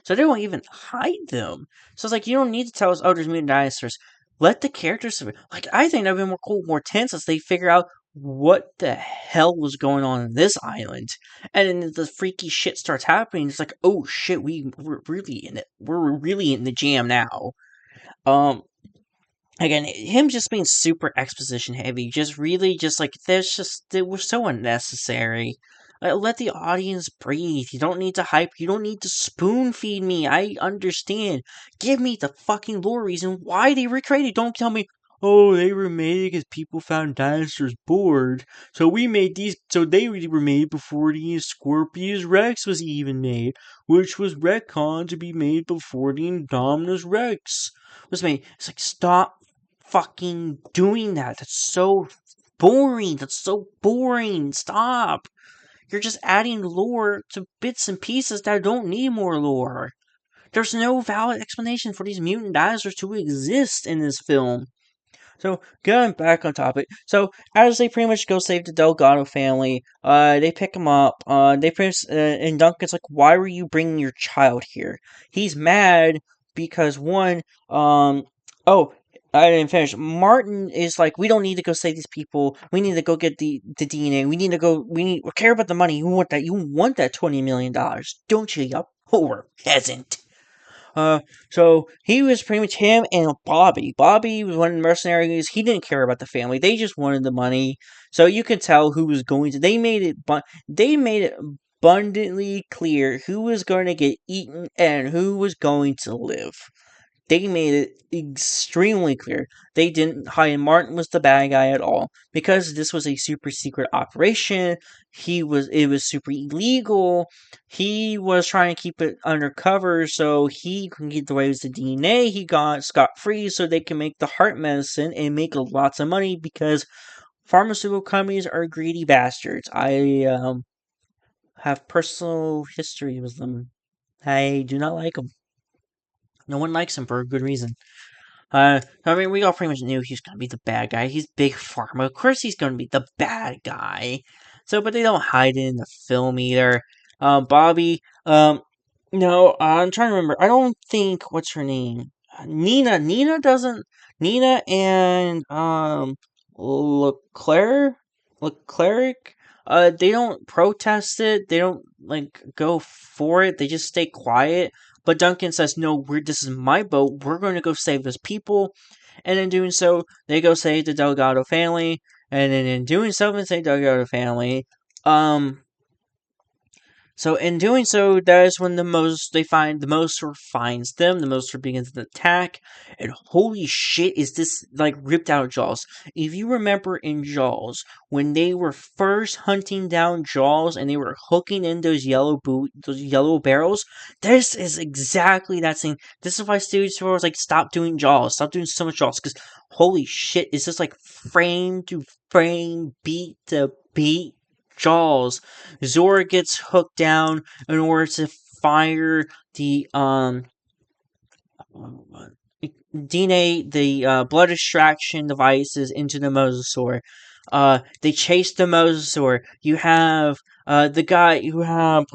So they don't even hide them. So it's like, you don't need to tell us, oh, there's mutant dinosaurs. Let the characters, like, I think that would be more cool, more tense as they figure out what the hell was going on in this island. And then the freaky shit starts happening. It's like, oh shit, we're really in it. We're really in the jam now. Um, Again, him just being super exposition heavy, just really just like it was so unnecessary. Let the audience breathe. You don't need to hype. You don't need to spoon feed me. I understand. Give me the fucking lore reason why they recreated. Don't tell me, oh, they were made because people found dinosaurs bored. So we made these. So they were made before the Scorpius Rex was even made, which was retconned to be made before the Indominus Rex was made. It's like, stop fucking doing that. That's so boring. Stop. You're just adding lore to bits and pieces that don't need more lore. There's no valid explanation for these mutant dinosaurs to exist in this film. So, going back on topic. So, as they pretty much go save the Delgado family, they pick him up. And Duncan's like, "Why were you bringing your child here?" He's mad because one, oh, I didn't finish. Martin is like, "We don't need to go save these people. We need to go get the DNA. We care about the money. You want that? You want that $20 million, don't you? You poor peasant." So he was pretty much him and Bobby. Bobby was one of the mercenaries. He didn't care about the family. They just wanted the money. So you could tell who was going to. They made it abundantly clear who was going to get eaten and who was going to live. They made it extremely clear. They didn't hide Martin was the bad guy at all. Because this was a super secret operation, it was super illegal. He was trying to keep it undercover so he can get the ways the DNA. He got scot free so they can make the heart medicine and make lots of money because pharmaceutical companies are greedy bastards. I have personal history with them. I do not like them. No one likes them for a good reason. I mean, we all pretty much knew he was going to be the bad guy. He's Big Pharma. Of course he's going to be the bad guy. So, but they don't hide it in the film either. Bobby, no, I'm trying to remember. I don't think, what's her name? Nina doesn't, Nina and, Leclerc? Leclerc? They don't protest it. They don't, like, go for it. They just stay quiet. But Duncan says, no, this is my boat. We're going to go save those people. And in doing so, they go save the Delgado family. And then in doing so, they save the Delgado family. So in doing so, that is when they find the Mosasaur finds them. The Mosasaur begins an attack, and holy shit, is this like ripped out of Jaws? If you remember in Jaws, when they were first hunting down Jaws and they were hooking in those those yellow barrels, this is exactly that scene. This is why Studio Tour was like, stop doing Jaws, stop doing so much Jaws, because holy shit, is this like frame to frame, beat to beat Jaws. Zora gets hooked down in order to fire the DNA, the blood extraction devices into the Mosasaur. They chase the Mosasaur. You have the guy who have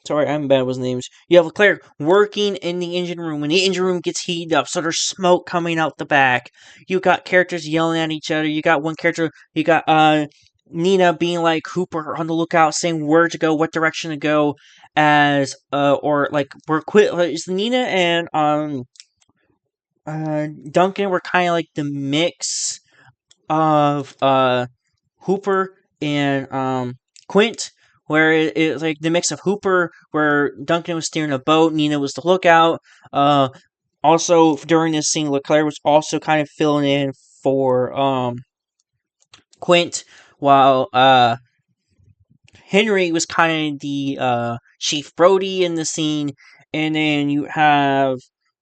sorry, I'm bad with names. You have Leclerc working in the engine room. When the engine room gets heated up, so there's smoke coming out the back. You got characters yelling at each other. You got one character. You got Nina being like Hooper on the lookout, saying where to go, what direction to go, as or like we're quit. Is Nina and Duncan were kind of like the mix of Hooper and Quint, where it was like the mix of Hooper, where Duncan was steering a boat, Nina was the lookout. Also during this scene, Leclerc was also kind of filling in for Quint, while Henry was kind of the Chief Brody in the scene, and then you have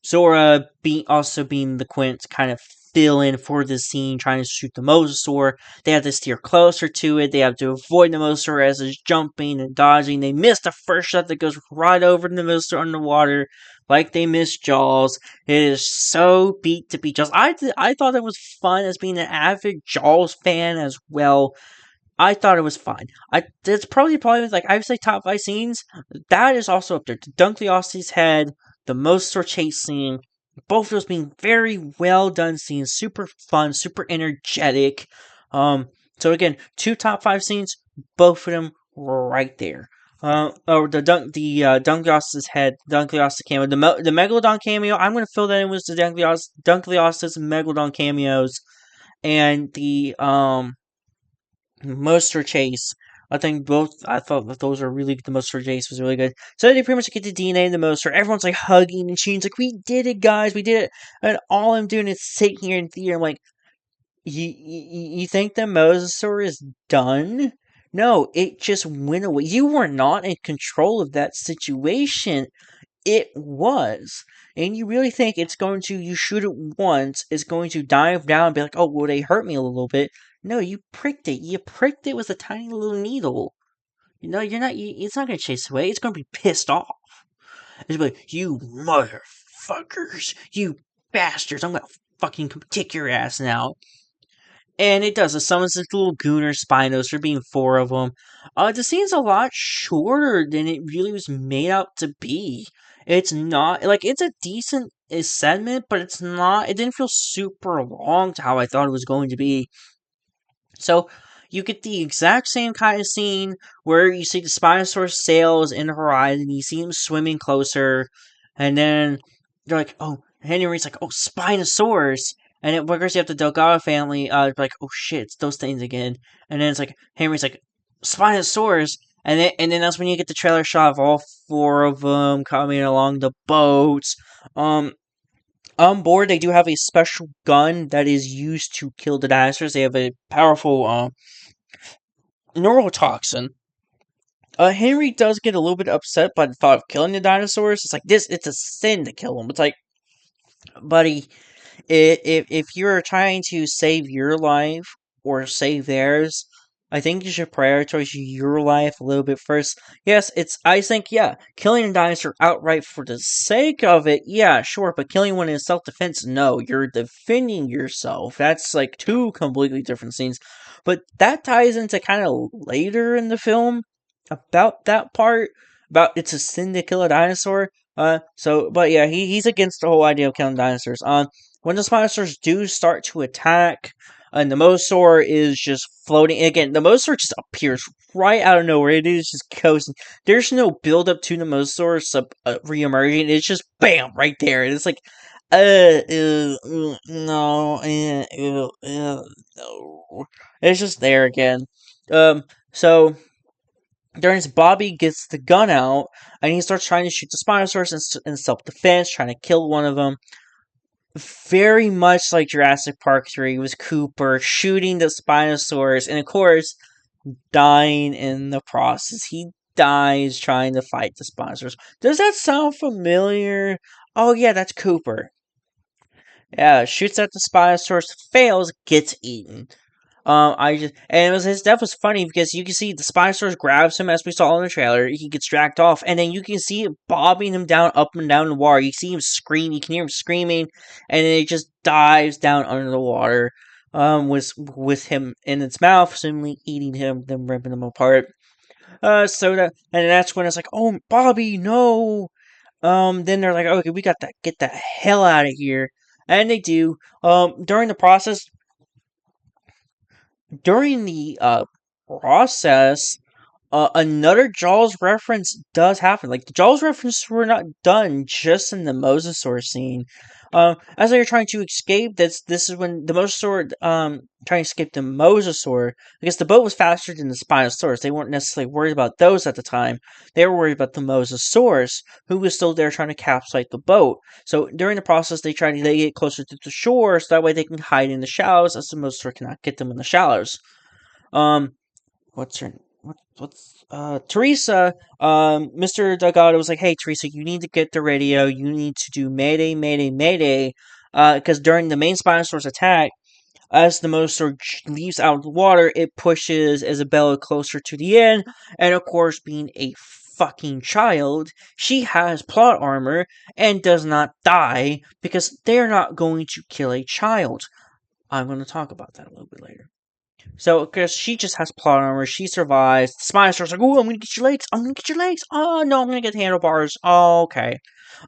Zora also being the Quint kind of fill in for the scene, trying to shoot the Mosasaur. They have to steer closer to it. They have to avoid the Mosasaur as it's jumping and dodging. They miss the first shot that goes right over the Mosasaur underwater, like they missed Jaws. It is so beat to beat Jaws. I thought it was fun as being an avid Jaws fan as well. I thought it was fine. It's probably like I would say top 5 scenes. That is also up there. The Dunkleoste's head, the Mosasaur chase scene, both of those being very well done scenes, super fun, super energetic. So again, 2 top 5 scenes, both of them right there. Or the Dunkleoste's head, Dunkleoste's cameo, the Megalodon cameo. I'm gonna fill that in with the Dunkleoste's Megalodon cameos, and the Monster Chase. I think both. I thought that those are really the Monster Chase was really good. So they pretty much get the DNA in the Monster. Everyone's like hugging and cheering. Like, we did it, guys. We did it. And all I'm doing is sitting here in theater. I'm like, you think the Mosasaur is done? No, it just went away. You were not in control of that situation. It was. And you really think it's going to, you shoot it once, it's going to dive down and be like, oh, well, they hurt me a little bit. No, you pricked it. You pricked it with a tiny little needle. You know, it's not going to chase away. It's going to be pissed off. It's going to be like, you motherfuckers. You bastards. I'm going to fucking kick your ass now. And it does. It summons this little Gooner Spinos, there being 4 of them. The scene's a lot shorter than it really was made out to be. It's not, like, it's a decent segment, but it's not, it didn't feel super long to how I thought it was going to be. So, you get the exact same kind of scene where you see the Spinosaurus sails in the horizon, you see him swimming closer, and then they're like, oh, Henry's like, oh, Spinosaurus. And then, of course, you have the Delgado family, like, oh shit, it's those things again. And then it's like, Henry's like, Spinosaurus. And then that's when you get the trailer shot of all 4 of them coming along the boats. On board, they do have a special gun that is used to kill the dinosaurs. They have a powerful, neurotoxin. Henry does get a little bit upset by the thought of killing the dinosaurs. It's like, it's a sin to kill them. It's like, buddy, if you're trying to save your life or save theirs. I think you should prioritize your life a little bit first. Yes, I think, yeah, killing a dinosaur outright for the sake of it, yeah, sure, but killing one in self defense, no, you're defending yourself. That's like two completely different scenes. But that ties into kind of later in the film about that part, about it's a sin to kill a dinosaur. But yeah, he's against the whole idea of killing dinosaurs. When the dinosaurs do start to attack, and the Mosaur is just floating. Again, the Mosaur just appears right out of nowhere. It is just coasting. There's no build up to the Mosaur re-emerging. It's just bam right there. And it's like, no, no. It's just there again. So during this, Bobby gets the gun out and he starts trying to shoot the Spinosaurus in self defense, trying to kill one of them. Very much like Jurassic Park 3 was Cooper shooting the Spinosaurus and, of course, dying in the process. He dies trying to fight the Spinosaurus. Does that sound familiar? Oh, yeah, that's Cooper. Yeah, shoots at the Spinosaurus, fails, gets eaten. And it was his death was funny because you can see the Spinosaurus grabs him as we saw in the trailer. He gets dragged off, and then you can see it bobbing him down, up and down the water. You see him scream. You can hear him screaming, and then it just dives down under the water. With him in its mouth, seemingly eating him, then ripping him apart. And that's when it's like, oh, Bobby, no. Then they're like, okay, we got to get the hell out of here, and they do. During the process, during the process, another Jaws reference does happen. Like the Jaws references were not done just in the Mosasaur scene. As they were trying to escape, this is when the Mosasaur trying to escape the Mosasaur because the boat was faster than the Spinosaurus. They weren't necessarily worried about those at the time. They were worried about the Mosasaurus, who was still there trying to capsize the boat. So during the process, they get closer to the shore, so that way they can hide in the shallows, as the Mosasaur cannot get them in the shallows. Um, what's her what's Teresa, Mr. Delgado was like, hey Teresa, you need to get the radio, you need to do mayday, mayday, mayday, because during the main Spinosaurus attack, as the Mosasaur leaves out of the water, it pushes Isabella closer to the end, and of course, being a fucking child, she has plot armor and does not die because they're not going to kill a child. I'm going to talk about that a little bit later. So, because she just has plot armor, she survives. The Spinosaur's like, oh, I'm gonna get your legs. I'm gonna get your legs. Oh, no, I'm gonna get the handlebars. Oh, okay.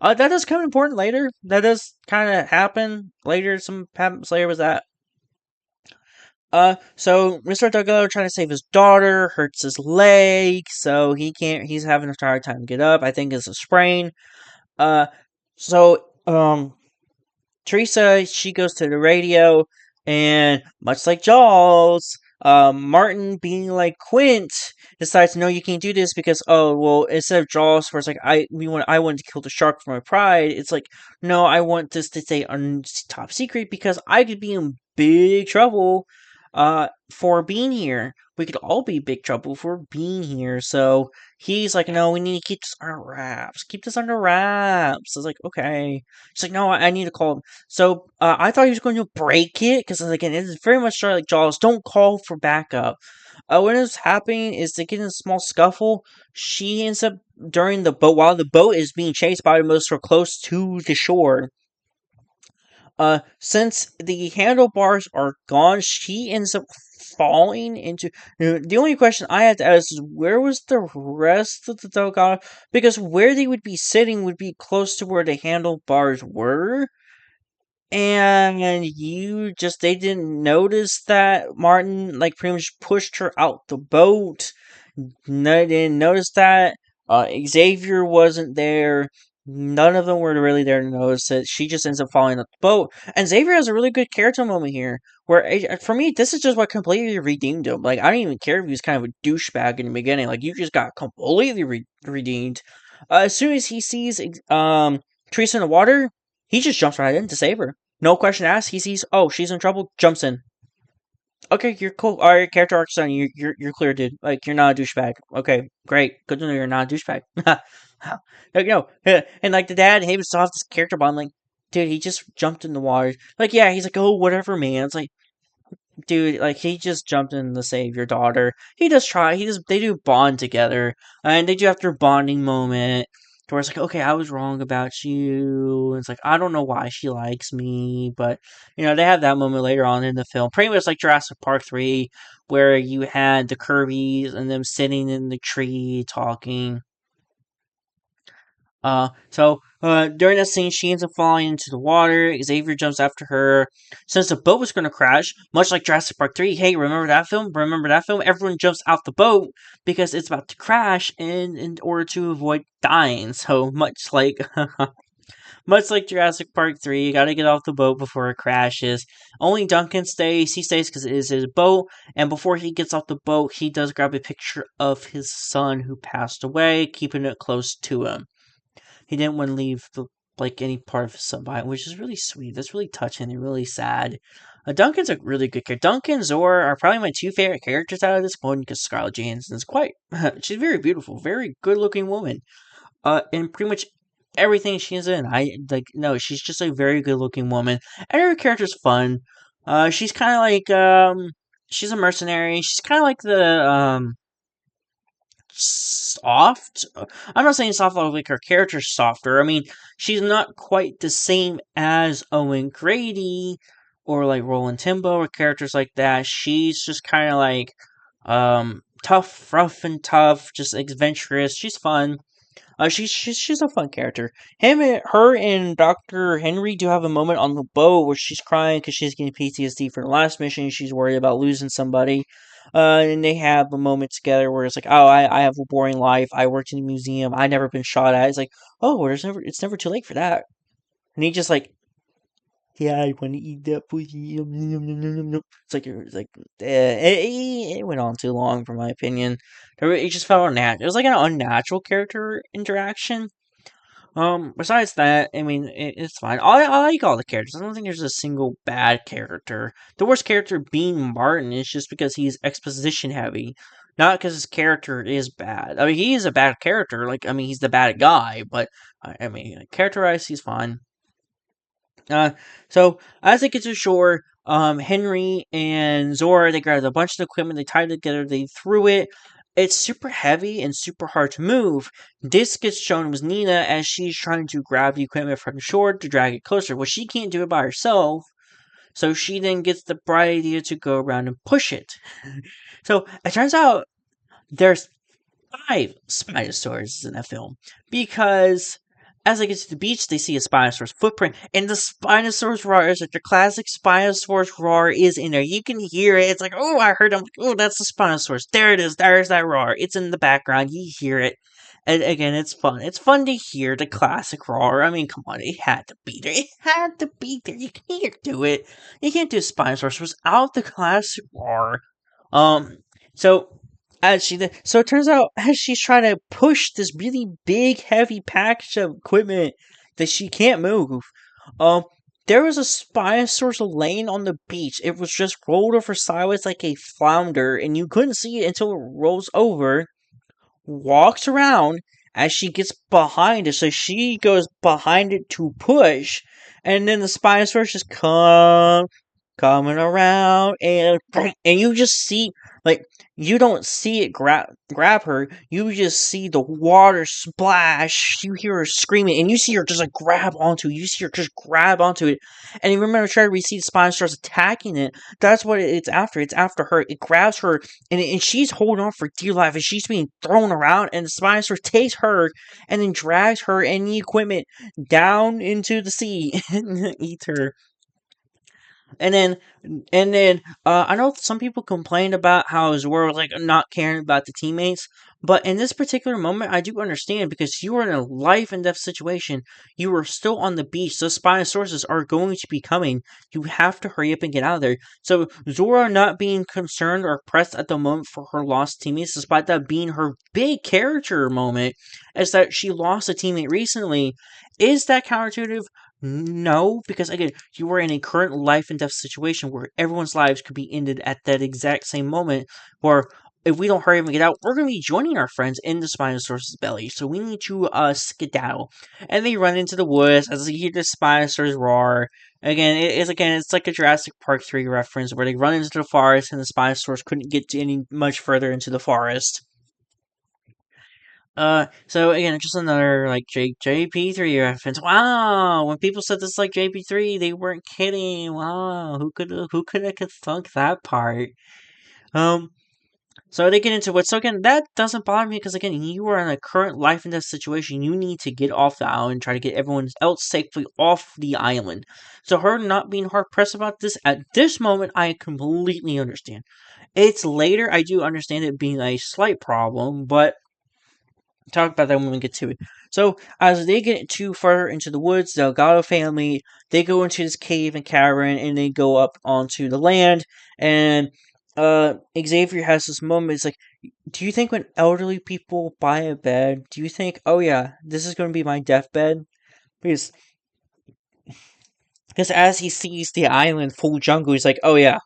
That does come important later. That does kind of happen later. Some happens later with that. So Mr. Duggo trying to save his daughter hurts his leg, so he can't. He's having a hard time to get up. I think it's a sprain. Uh, so Teresa, she goes to the radio, and much like Jaws, Martin, being like Quint, decides, no, you can't do this because, oh, well, instead of Jaws, where it's like, I want to kill the shark for my pride, it's like, no, I want this to stay top secret because I could be in big trouble, for being here. We could all be big trouble for being here, so he's like, no, we need to keep this under wraps. Keep this under wraps. I was like, okay. She's like, no, I need to call him. So I thought he was going to break it because, again, it is very much like Jaws. Don't call for backup. What is happening is they get in a small scuffle. She ends up during the boat while the boat is being chased by the monster close to the shore. Since the handlebars are gone, she ends up falling into. The only question I had to ask is where was the rest of the Delgado? Because where they would be sitting would be close to where the handlebars were. And they didn't notice that Martin, like, pretty much pushed her out the boat. No, they didn't notice that. Xavier wasn't there. None of them were really there to notice it. She just ends up falling off the boat. And Xavier has a really good character moment here. Where, for me, this is just what completely redeemed him. Like, I didn't even care if he was kind of a douchebag in the beginning. Like, you just got completely redeemed. As soon as he sees Teresa in the water, he just jumps right in to save her. No question asked. He sees, oh, she's in trouble, jumps in. Okay, you're cool. All right, character arc's done. You're clear, dude. Like, you're not a douchebag. Okay, great. Good to know you're not a douchebag. Like, no, and like the dad, he was still have this character bond. Like, dude, he just jumped in the water. Like, yeah, he's like, oh, whatever, man. It's like, dude, like he just jumped in to save your daughter. He does try. They do bond together, and they do have their bonding moment. To where it's like, okay, I was wrong about you. It's like I don't know why she likes me, but they have that moment later on in the film, pretty much like Jurassic Park 3, where you had the Kirby's and them sitting in the tree talking. During that scene, she ends up falling into the water. Xavier jumps after her. Since the boat was going to crash, much like Jurassic Park 3, hey, remember that film? Remember that film? Everyone jumps out the boat because it's about to crash in order to avoid dying. So, much like Jurassic Park 3, you gotta get off the boat before it crashes. Only Duncan stays. He stays because it is his boat. And before he gets off the boat, he does grab a picture of his son who passed away, keeping it close to him. He didn't want to leave any part of his son behind, which is really sweet. That's really touching and really sad. Duncan's a really good character. Duncan and Zora are probably my two favorite characters out of this one because Scarlett Johansson is she's very beautiful, very good looking woman. And pretty much everything she's in, no, she's just a very good looking woman. And her character's fun. She's kind of she's a mercenary. She's kind of like soft. I'm not saying soft like her character's softer. I mean, she's not quite the same as Owen Grady or like Roland Timbo or characters like that. She's just kind of tough, rough and tough, just adventurous. She's fun. She's a fun character. Her and Dr. Henry do have a moment on the boat where she's crying because she's getting PTSD from the last mission. She's worried about losing somebody. And they have a moment together where it's like, oh, I have a boring life. I worked in a museum. I never been shot at. It's like, oh, it's never too late for that. And he just like, yeah, I want to eat that pussy. It's like, it went on too long, for my opinion. It just felt unnatural. It was like an unnatural character interaction. Besides that, I mean, it's fine. I like all the characters. I don't think there's a single bad character. The worst character being Martin is just because he's exposition heavy, not because his character is bad. I mean, he is a bad character. He's the bad guy, but I mean, characterized, he's fine. So as they get to shore, Henry and Zora, they grabbed a bunch of equipment, they tied it together, they threw it. It's super heavy and super hard to move. This gets shown was Nina as she's trying to grab the equipment from shore to drag it closer. Well, she can't do it by herself, so she then gets the bright idea to go around and push it. So it turns out there's 5 Spinosaurus in that film because as they get to the beach, they see a Spinosaurus footprint, and the Spinosaurus roar is like the classic Spinosaurus roar is in there. You can hear it. It's like, oh, I heard him. Oh, that's the Spinosaurus. There it is. There's that roar. It's in the background. You hear it. And again, it's fun. It's fun to hear the classic roar. I mean, come on, it had to be there. It had to be there. You can't do it. You can't do Spinosaurus without the classic roar. Um, so so it turns out as she's trying to push this really big, heavy package of equipment that she can't move, um, there was a Spinosaurus laying on the beach. It was just rolled over sideways like a flounder, and you couldn't see it until it rolls over, walks around as she gets behind it. So she goes behind it to push, and then the Spinosaurus just coming around, and you just see you don't see it grab her. You just see the water splash. You hear her screaming, and you see her just grab onto it. You see her just grab onto it, and you remember trying to see the spine starts attacking it. That's what it's after. It's after her. It grabs her, and she's holding on for dear life, and she's being thrown around. And the Spinosaurus takes her and then drags her and the equipment down into the sea and eats her. And then I know some people complained about how Zora was not caring about the teammates, but in this particular moment, I do understand because you were in a life and death situation. You were still on the beach. Those Spinosaurus are going to be coming. You have to hurry up and get out of there. So Zora not being concerned or pressed at the moment for her lost teammates, despite that being her big character moment, is that she lost a teammate recently. Is that counterintuitive? No, because again, you were in a current life and death situation where everyone's lives could be ended at that exact same moment. Where if we don't hurry up and get out, we're going to be joining our friends in the Spinosaurus belly. So we need to skedaddle. And they run into the woods as they hear the Spinosaurus roar. It's like a Jurassic Park 3 reference where they run into the forest and the Spinosaurus couldn't get to any much further into the forest. So again, just another like JP3 reference. Wow, when people said this like JP3, they weren't kidding. Wow, who could have thunk that part? Um, so they get into what. So again, that doesn't bother me because again, you are in a current life and death situation. You need to get off the island, try to get everyone else safely off the island. So her not being hard pressed about this at this moment, I completely understand. It's later, I do understand it being a slight problem, but talk about that when we get to it. So as they get too far into the woods, the Delgado family they go into this cave and cavern and they go up onto the land. And Xavier has this moment. It's like, do you think when elderly people buy a bed, do you think, oh yeah, this is going to be my deathbed? Because because as he sees the island full jungle, he's like, oh yeah,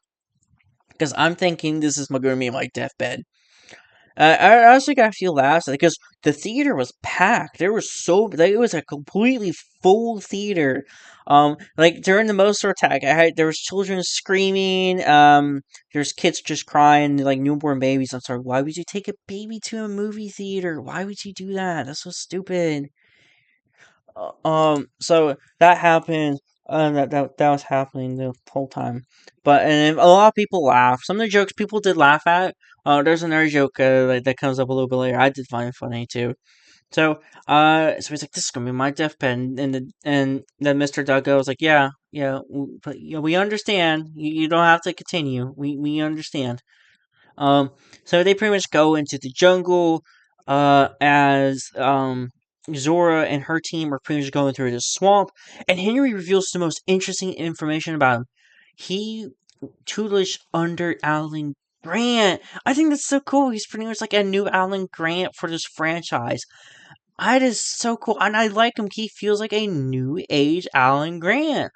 because I'm thinking this is going to be my deathbed. I also got a few laughs because the theater was packed. There was like, it was a completely full theater. Like during the monster attack, there was children screaming. There's kids just crying, like newborn babies. I'm sorry, why would you take a baby to a movie theater? Why would you do that? That's so stupid. So that happened. That was happening the whole time, and a lot of people laugh. Some of the jokes people did laugh at. There's another joke that comes up a little bit later. I did find it funny too. So he's like, "This is gonna be my deathbed," and then Mr. Duggo was like, "Yeah, yeah, but we understand. You don't have to continue. We understand." Um, so they pretty much go into the jungle, as Zora and her team are pretty much going through the swamp, and Henry reveals the most interesting information about him. He tutelage under Alan Grant. I think that's so cool. He's pretty much like a new Alan Grant for this franchise. That is so cool, and I like him. He feels like a new age Alan Grant.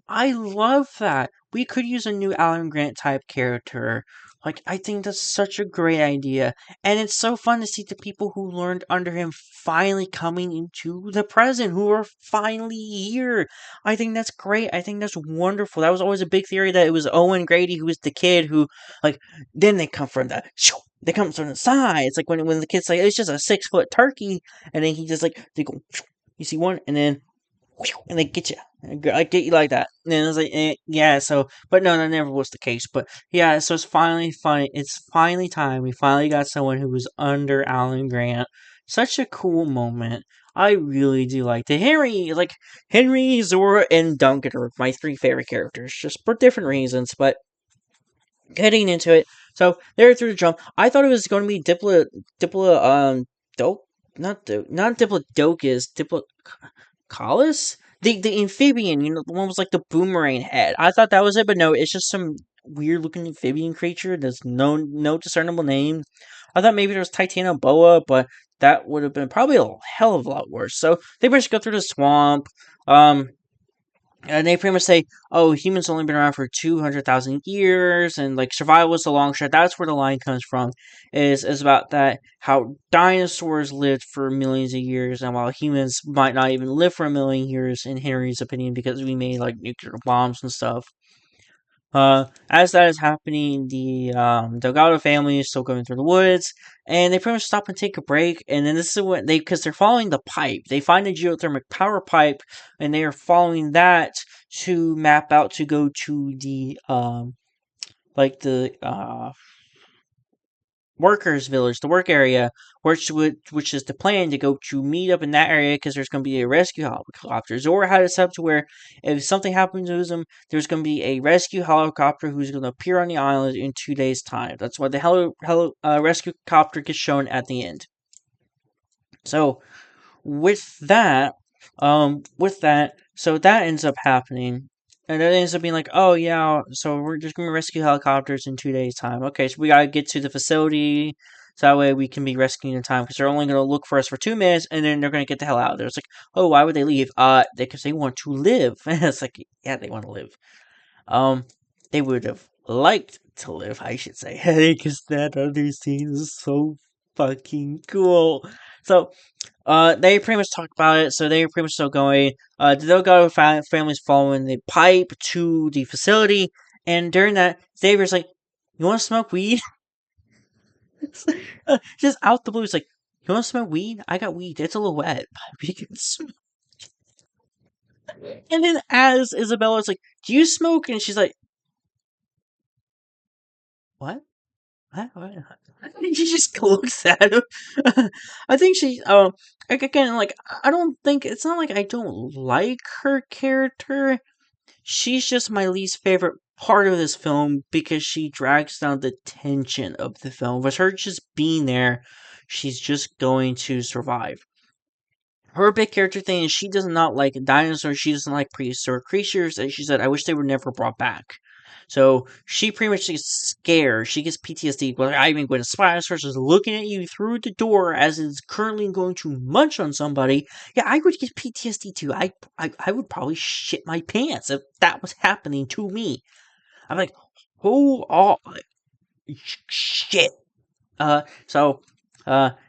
I love that. We could use a new Alan Grant type character. Like, I think that's such a great idea. And it's so fun to see the people who learned under him finally coming into the present, who are finally here. I think that's great. I think that's wonderful. That was always a big theory that it was Owen Grady who was the kid who, like, then they come from they come from the sides. Like, when the kid's like, it's just a 6 foot turkey. And then he just, like, they go, you see one, and then and they get you. I get you like that. And I was like, yeah. So, but no, that never was the case. But yeah, so it's finally fun. It's finally time. We finally got someone who was under Alan Grant. Such a cool moment. I really do like the Henry, Zora, and Duncan are my three favorite characters, just for different reasons. But getting into it, so they're through the jump. I thought it was going to be Dope, not Diplodocus, Collis? The amphibian, the one was like the boomerang head. I thought that was it, but no, it's just some weird looking amphibian creature. There's no discernible name. I thought maybe there was Titanoboa, but that would have been probably a hell of a lot worse. So they pretty much go through the swamp. Um, and they pretty much say, "Oh, humans only been around for 200,000 years, and like survival is the long shot." That's where the line comes from. Is about that how dinosaurs lived for millions of years, and while humans might not even live for a million years, in Henry's opinion, because we made like nuclear bombs and stuff. As that is happening, the Delgado family is still going through the woods, and they pretty much stop and take a break. And then this is when because they're following the pipe, they find a geothermic power pipe, and they are following that to map out to go to the workers village, the work area, which is the plan to go to meet up in that area because there's going to be a rescue helicopter. Zora had it set up to where if something happens to them, there's going to be a rescue helicopter who's going to appear on the island in 2 days' time. That's why the rescue helicopter gets shown at the end. So with that, so that ends up happening. And it ends up being like, oh yeah, so we're just gonna rescue helicopters in 2 days' time. Okay, so we gotta get to the facility, so that way we can be rescuing in time, because they're only gonna look for us for 2 minutes, and then they're gonna get the hell out of there. It's like, oh, why would they leave? Because they want to live. It's like, yeah, they want to live. Um, they would have liked to live, I should say, because that other scene is so fucking cool. So they pretty much talked about it. So they were pretty much still going. The Delgado family's following the pipe to the facility, and during that, Xavier's like, "You want to smoke weed?" Just out the blue, it's like, "You want to smoke weed? I got weed. It's a little wet. We can smoke." And then as Isabella's like, "Do you smoke?" And she's like, "What? What?" She just looks at him. I think she, like, again, like, I don't think it's not like I don't like her character. She's just my least favorite part of this film because she drags down the tension of the film. With her just being there, she's just going to survive. Her big character thing is she does not like dinosaurs. She doesn't like prehistoric creatures. And she said, "I wish they were never brought back." So she pretty much gets scared. She gets PTSD. Well, I mean, when a Spinosaurus is looking at you through the door as it's currently going to munch on somebody, yeah, I would get PTSD too. I would probably shit my pants if that was happening to me. I'm like, oh shit. So,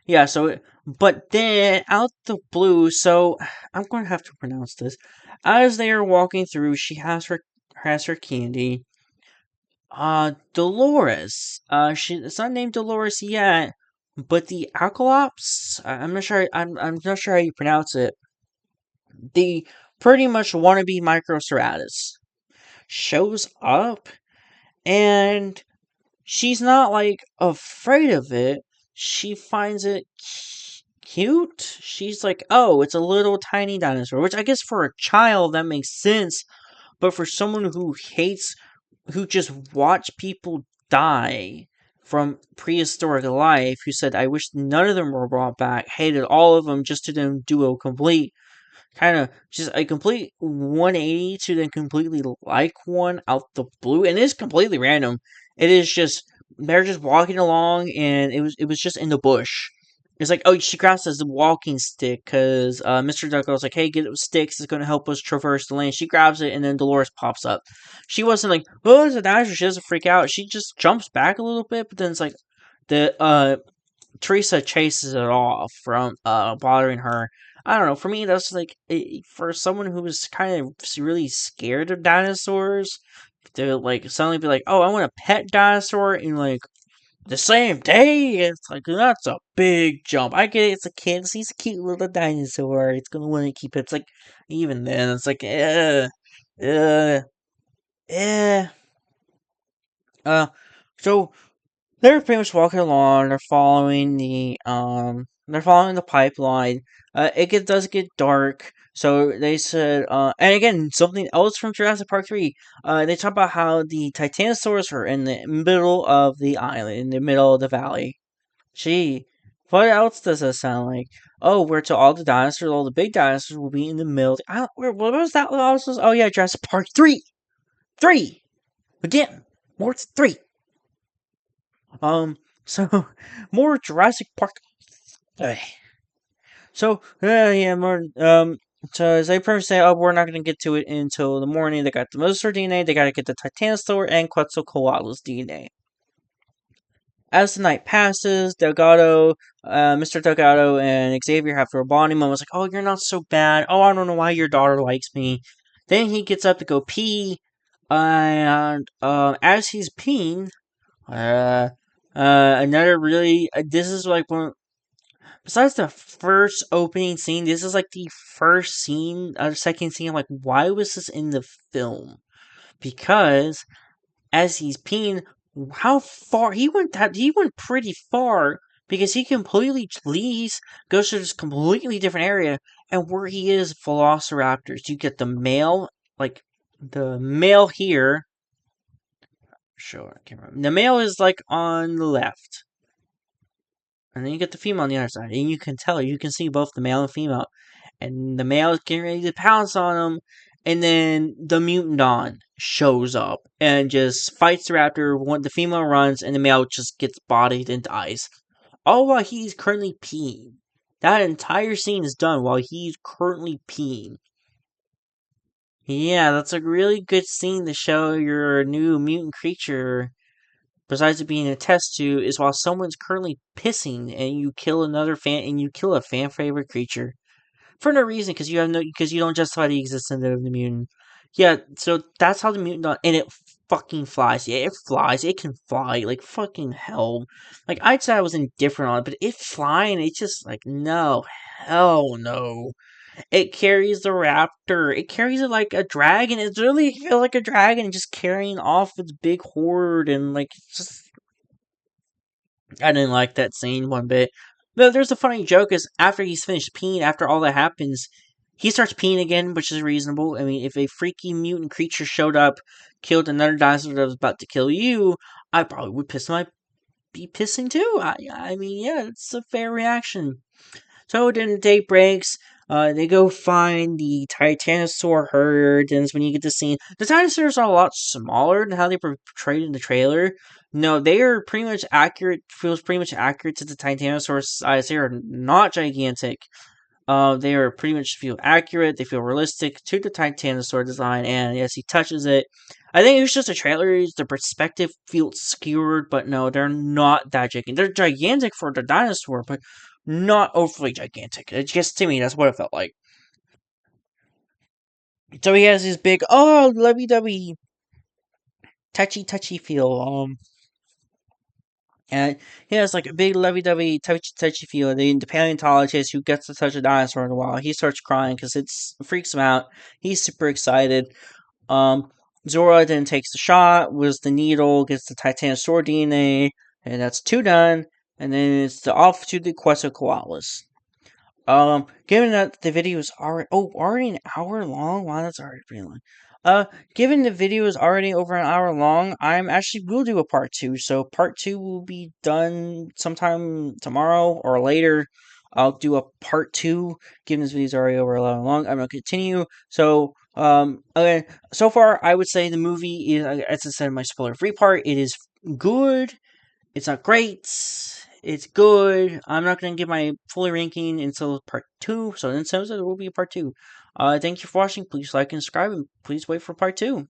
yeah, so, but then out the blue, so I'm going to have to pronounce this. As they are walking through, she has her candy. Dolores. It's not named Dolores yet, but the Alkalops. I'm not sure. I'm not sure how you pronounce it. The pretty much wannabe Microceratus shows up, and she's not like afraid of it. She finds it cute. She's like, "Oh, it's a little tiny dinosaur," which I guess for a child that makes sense, but for someone who hates, who just watch people die from prehistoric life, who said, "I wish none of them were brought back," hated all of them, just to then do a complete kind of just a complete 180 to then completely like one out the blue, and it's completely random. It is just they're just walking along, and it was just in the bush. It's like, oh, she grabs this walking stick because Mr. Duck was like, "Hey, get sticks. It's going to help us traverse the lane." She grabs it, and then Dolores pops up. She wasn't like, "Oh, it's a dinosaur." She doesn't freak out. She just jumps back a little bit, but then it's like the Teresa chases it off from bothering her. I don't know. For me, that's like for someone who was kind of really scared of dinosaurs to like suddenly be like, "Oh, I want a pet dinosaur," in like the same day. It's like that's a big jump. I get it. It's a kid. He's a cute little dinosaur. It's gonna want to keep it. It's like even then, it's like, uh, eh. Uh, so they're pretty much walking along. They're following the pipeline. Does get dark. So they said, and again, something else from Jurassic Park 3. They talk about how the Titanosaurs are in the middle of the island, in the middle of the valley. Gee, what else does that sound like? Oh, where to all the dinosaurs, all the big dinosaurs will be in the middle. What was that? Oh yeah, Jurassic Park 3. 3! Again, more 3. Um, so more Jurassic Park. Ugh. So yeah, more So as they pretty much say, "Oh, we're not gonna get to it until the morning." They got the Mosasaur DNA. They gotta get the Titanosaur and Quetzalcoatl's DNA. As the night passes, Mr. Delgado, and Xavier have their bonding moments. Like, "Oh, you're not so bad. Oh, I don't know why your daughter likes me." Then he gets up to go pee, and as he's peeing, uh, another really this is like one. Besides the first opening scene, this is like the first scene, second scene. I'm like, why was this in the film? Because as he's peeing, how far he went pretty far because he completely leaves, goes to this completely different area, and where he is, Velociraptors. You get the male, like the male here. Sure, I can't remember. The male is like on the left. And then you get the female on the other side, and you can see both the male and female. And the male is getting ready to pounce on him, and then the Mutandon shows up and just fights the raptor. When the female runs, and the male just gets bodied and dies. All while he's currently peeing. That entire scene is done while he's currently peeing. Yeah, that's a really good scene to show your new mutant creature besides it being a test tube, is while someone's currently pissing and you kill another fan and you kill a fan favorite creature for no reason because you don't justify the existence of the mutant. Yeah, so that's how the mutant and it fucking flies. Yeah, it flies. It can fly like fucking hell. Like I'd say I was indifferent on it, but it flying, it's just like no, hell no. It carries the raptor. It carries it like a dragon. It really feels like a dragon just carrying off its big horde and like it's just I didn't like that scene one bit. Though there's a funny joke is after he's finished peeing, after all that happens, he starts peeing again, which is reasonable. I mean, if a freaky mutant creature showed up, killed another dinosaur that was about to kill you, I probably would be pissing too. I mean, yeah, it's a fair reaction. So then the day breaks. They go find the Titanosaur herd, and it's when you get the scene. The dinosaurs are a lot smaller than how they were portrayed in the trailer. No, they are pretty much accurate. Feels pretty much accurate to the Titanosaur size. They are not gigantic. They are pretty much feel accurate. They feel realistic to the Titanosaur design, and yes, he touches it. I think it was just a trailer. The perspective feels skewered, but no, they're not that gigantic. They're gigantic for the dinosaur, but not overly gigantic. It just to me, that's what it felt like. So he has this big, lovey-dovey, touchy feel. And he has like a big lovey-dovey, touchy feel. The paleontologist who gets to touch a dinosaur in a while, he starts crying because it freaks him out. He's super excited. Um, Zora then takes the shot, with the needle, gets the Titanosaur DNA, and that's two done. And then it's off to the quest of koalas. Given that the video is already an hour long. Wow, that's already pretty long. Given the video is already over an hour long, I'm actually will do a part two. So part two will be done sometime tomorrow or later. I'll do a part two. Given this video is already over an hour long, I'm gonna continue. So okay. So far, I would say the movie is, as I said in my spoiler-free part, it is good. It's not great. It's good. I'm not going to give my full ranking until part 2. So then there will be a part 2. Thank you for watching. Please like and subscribe. And please wait for part 2.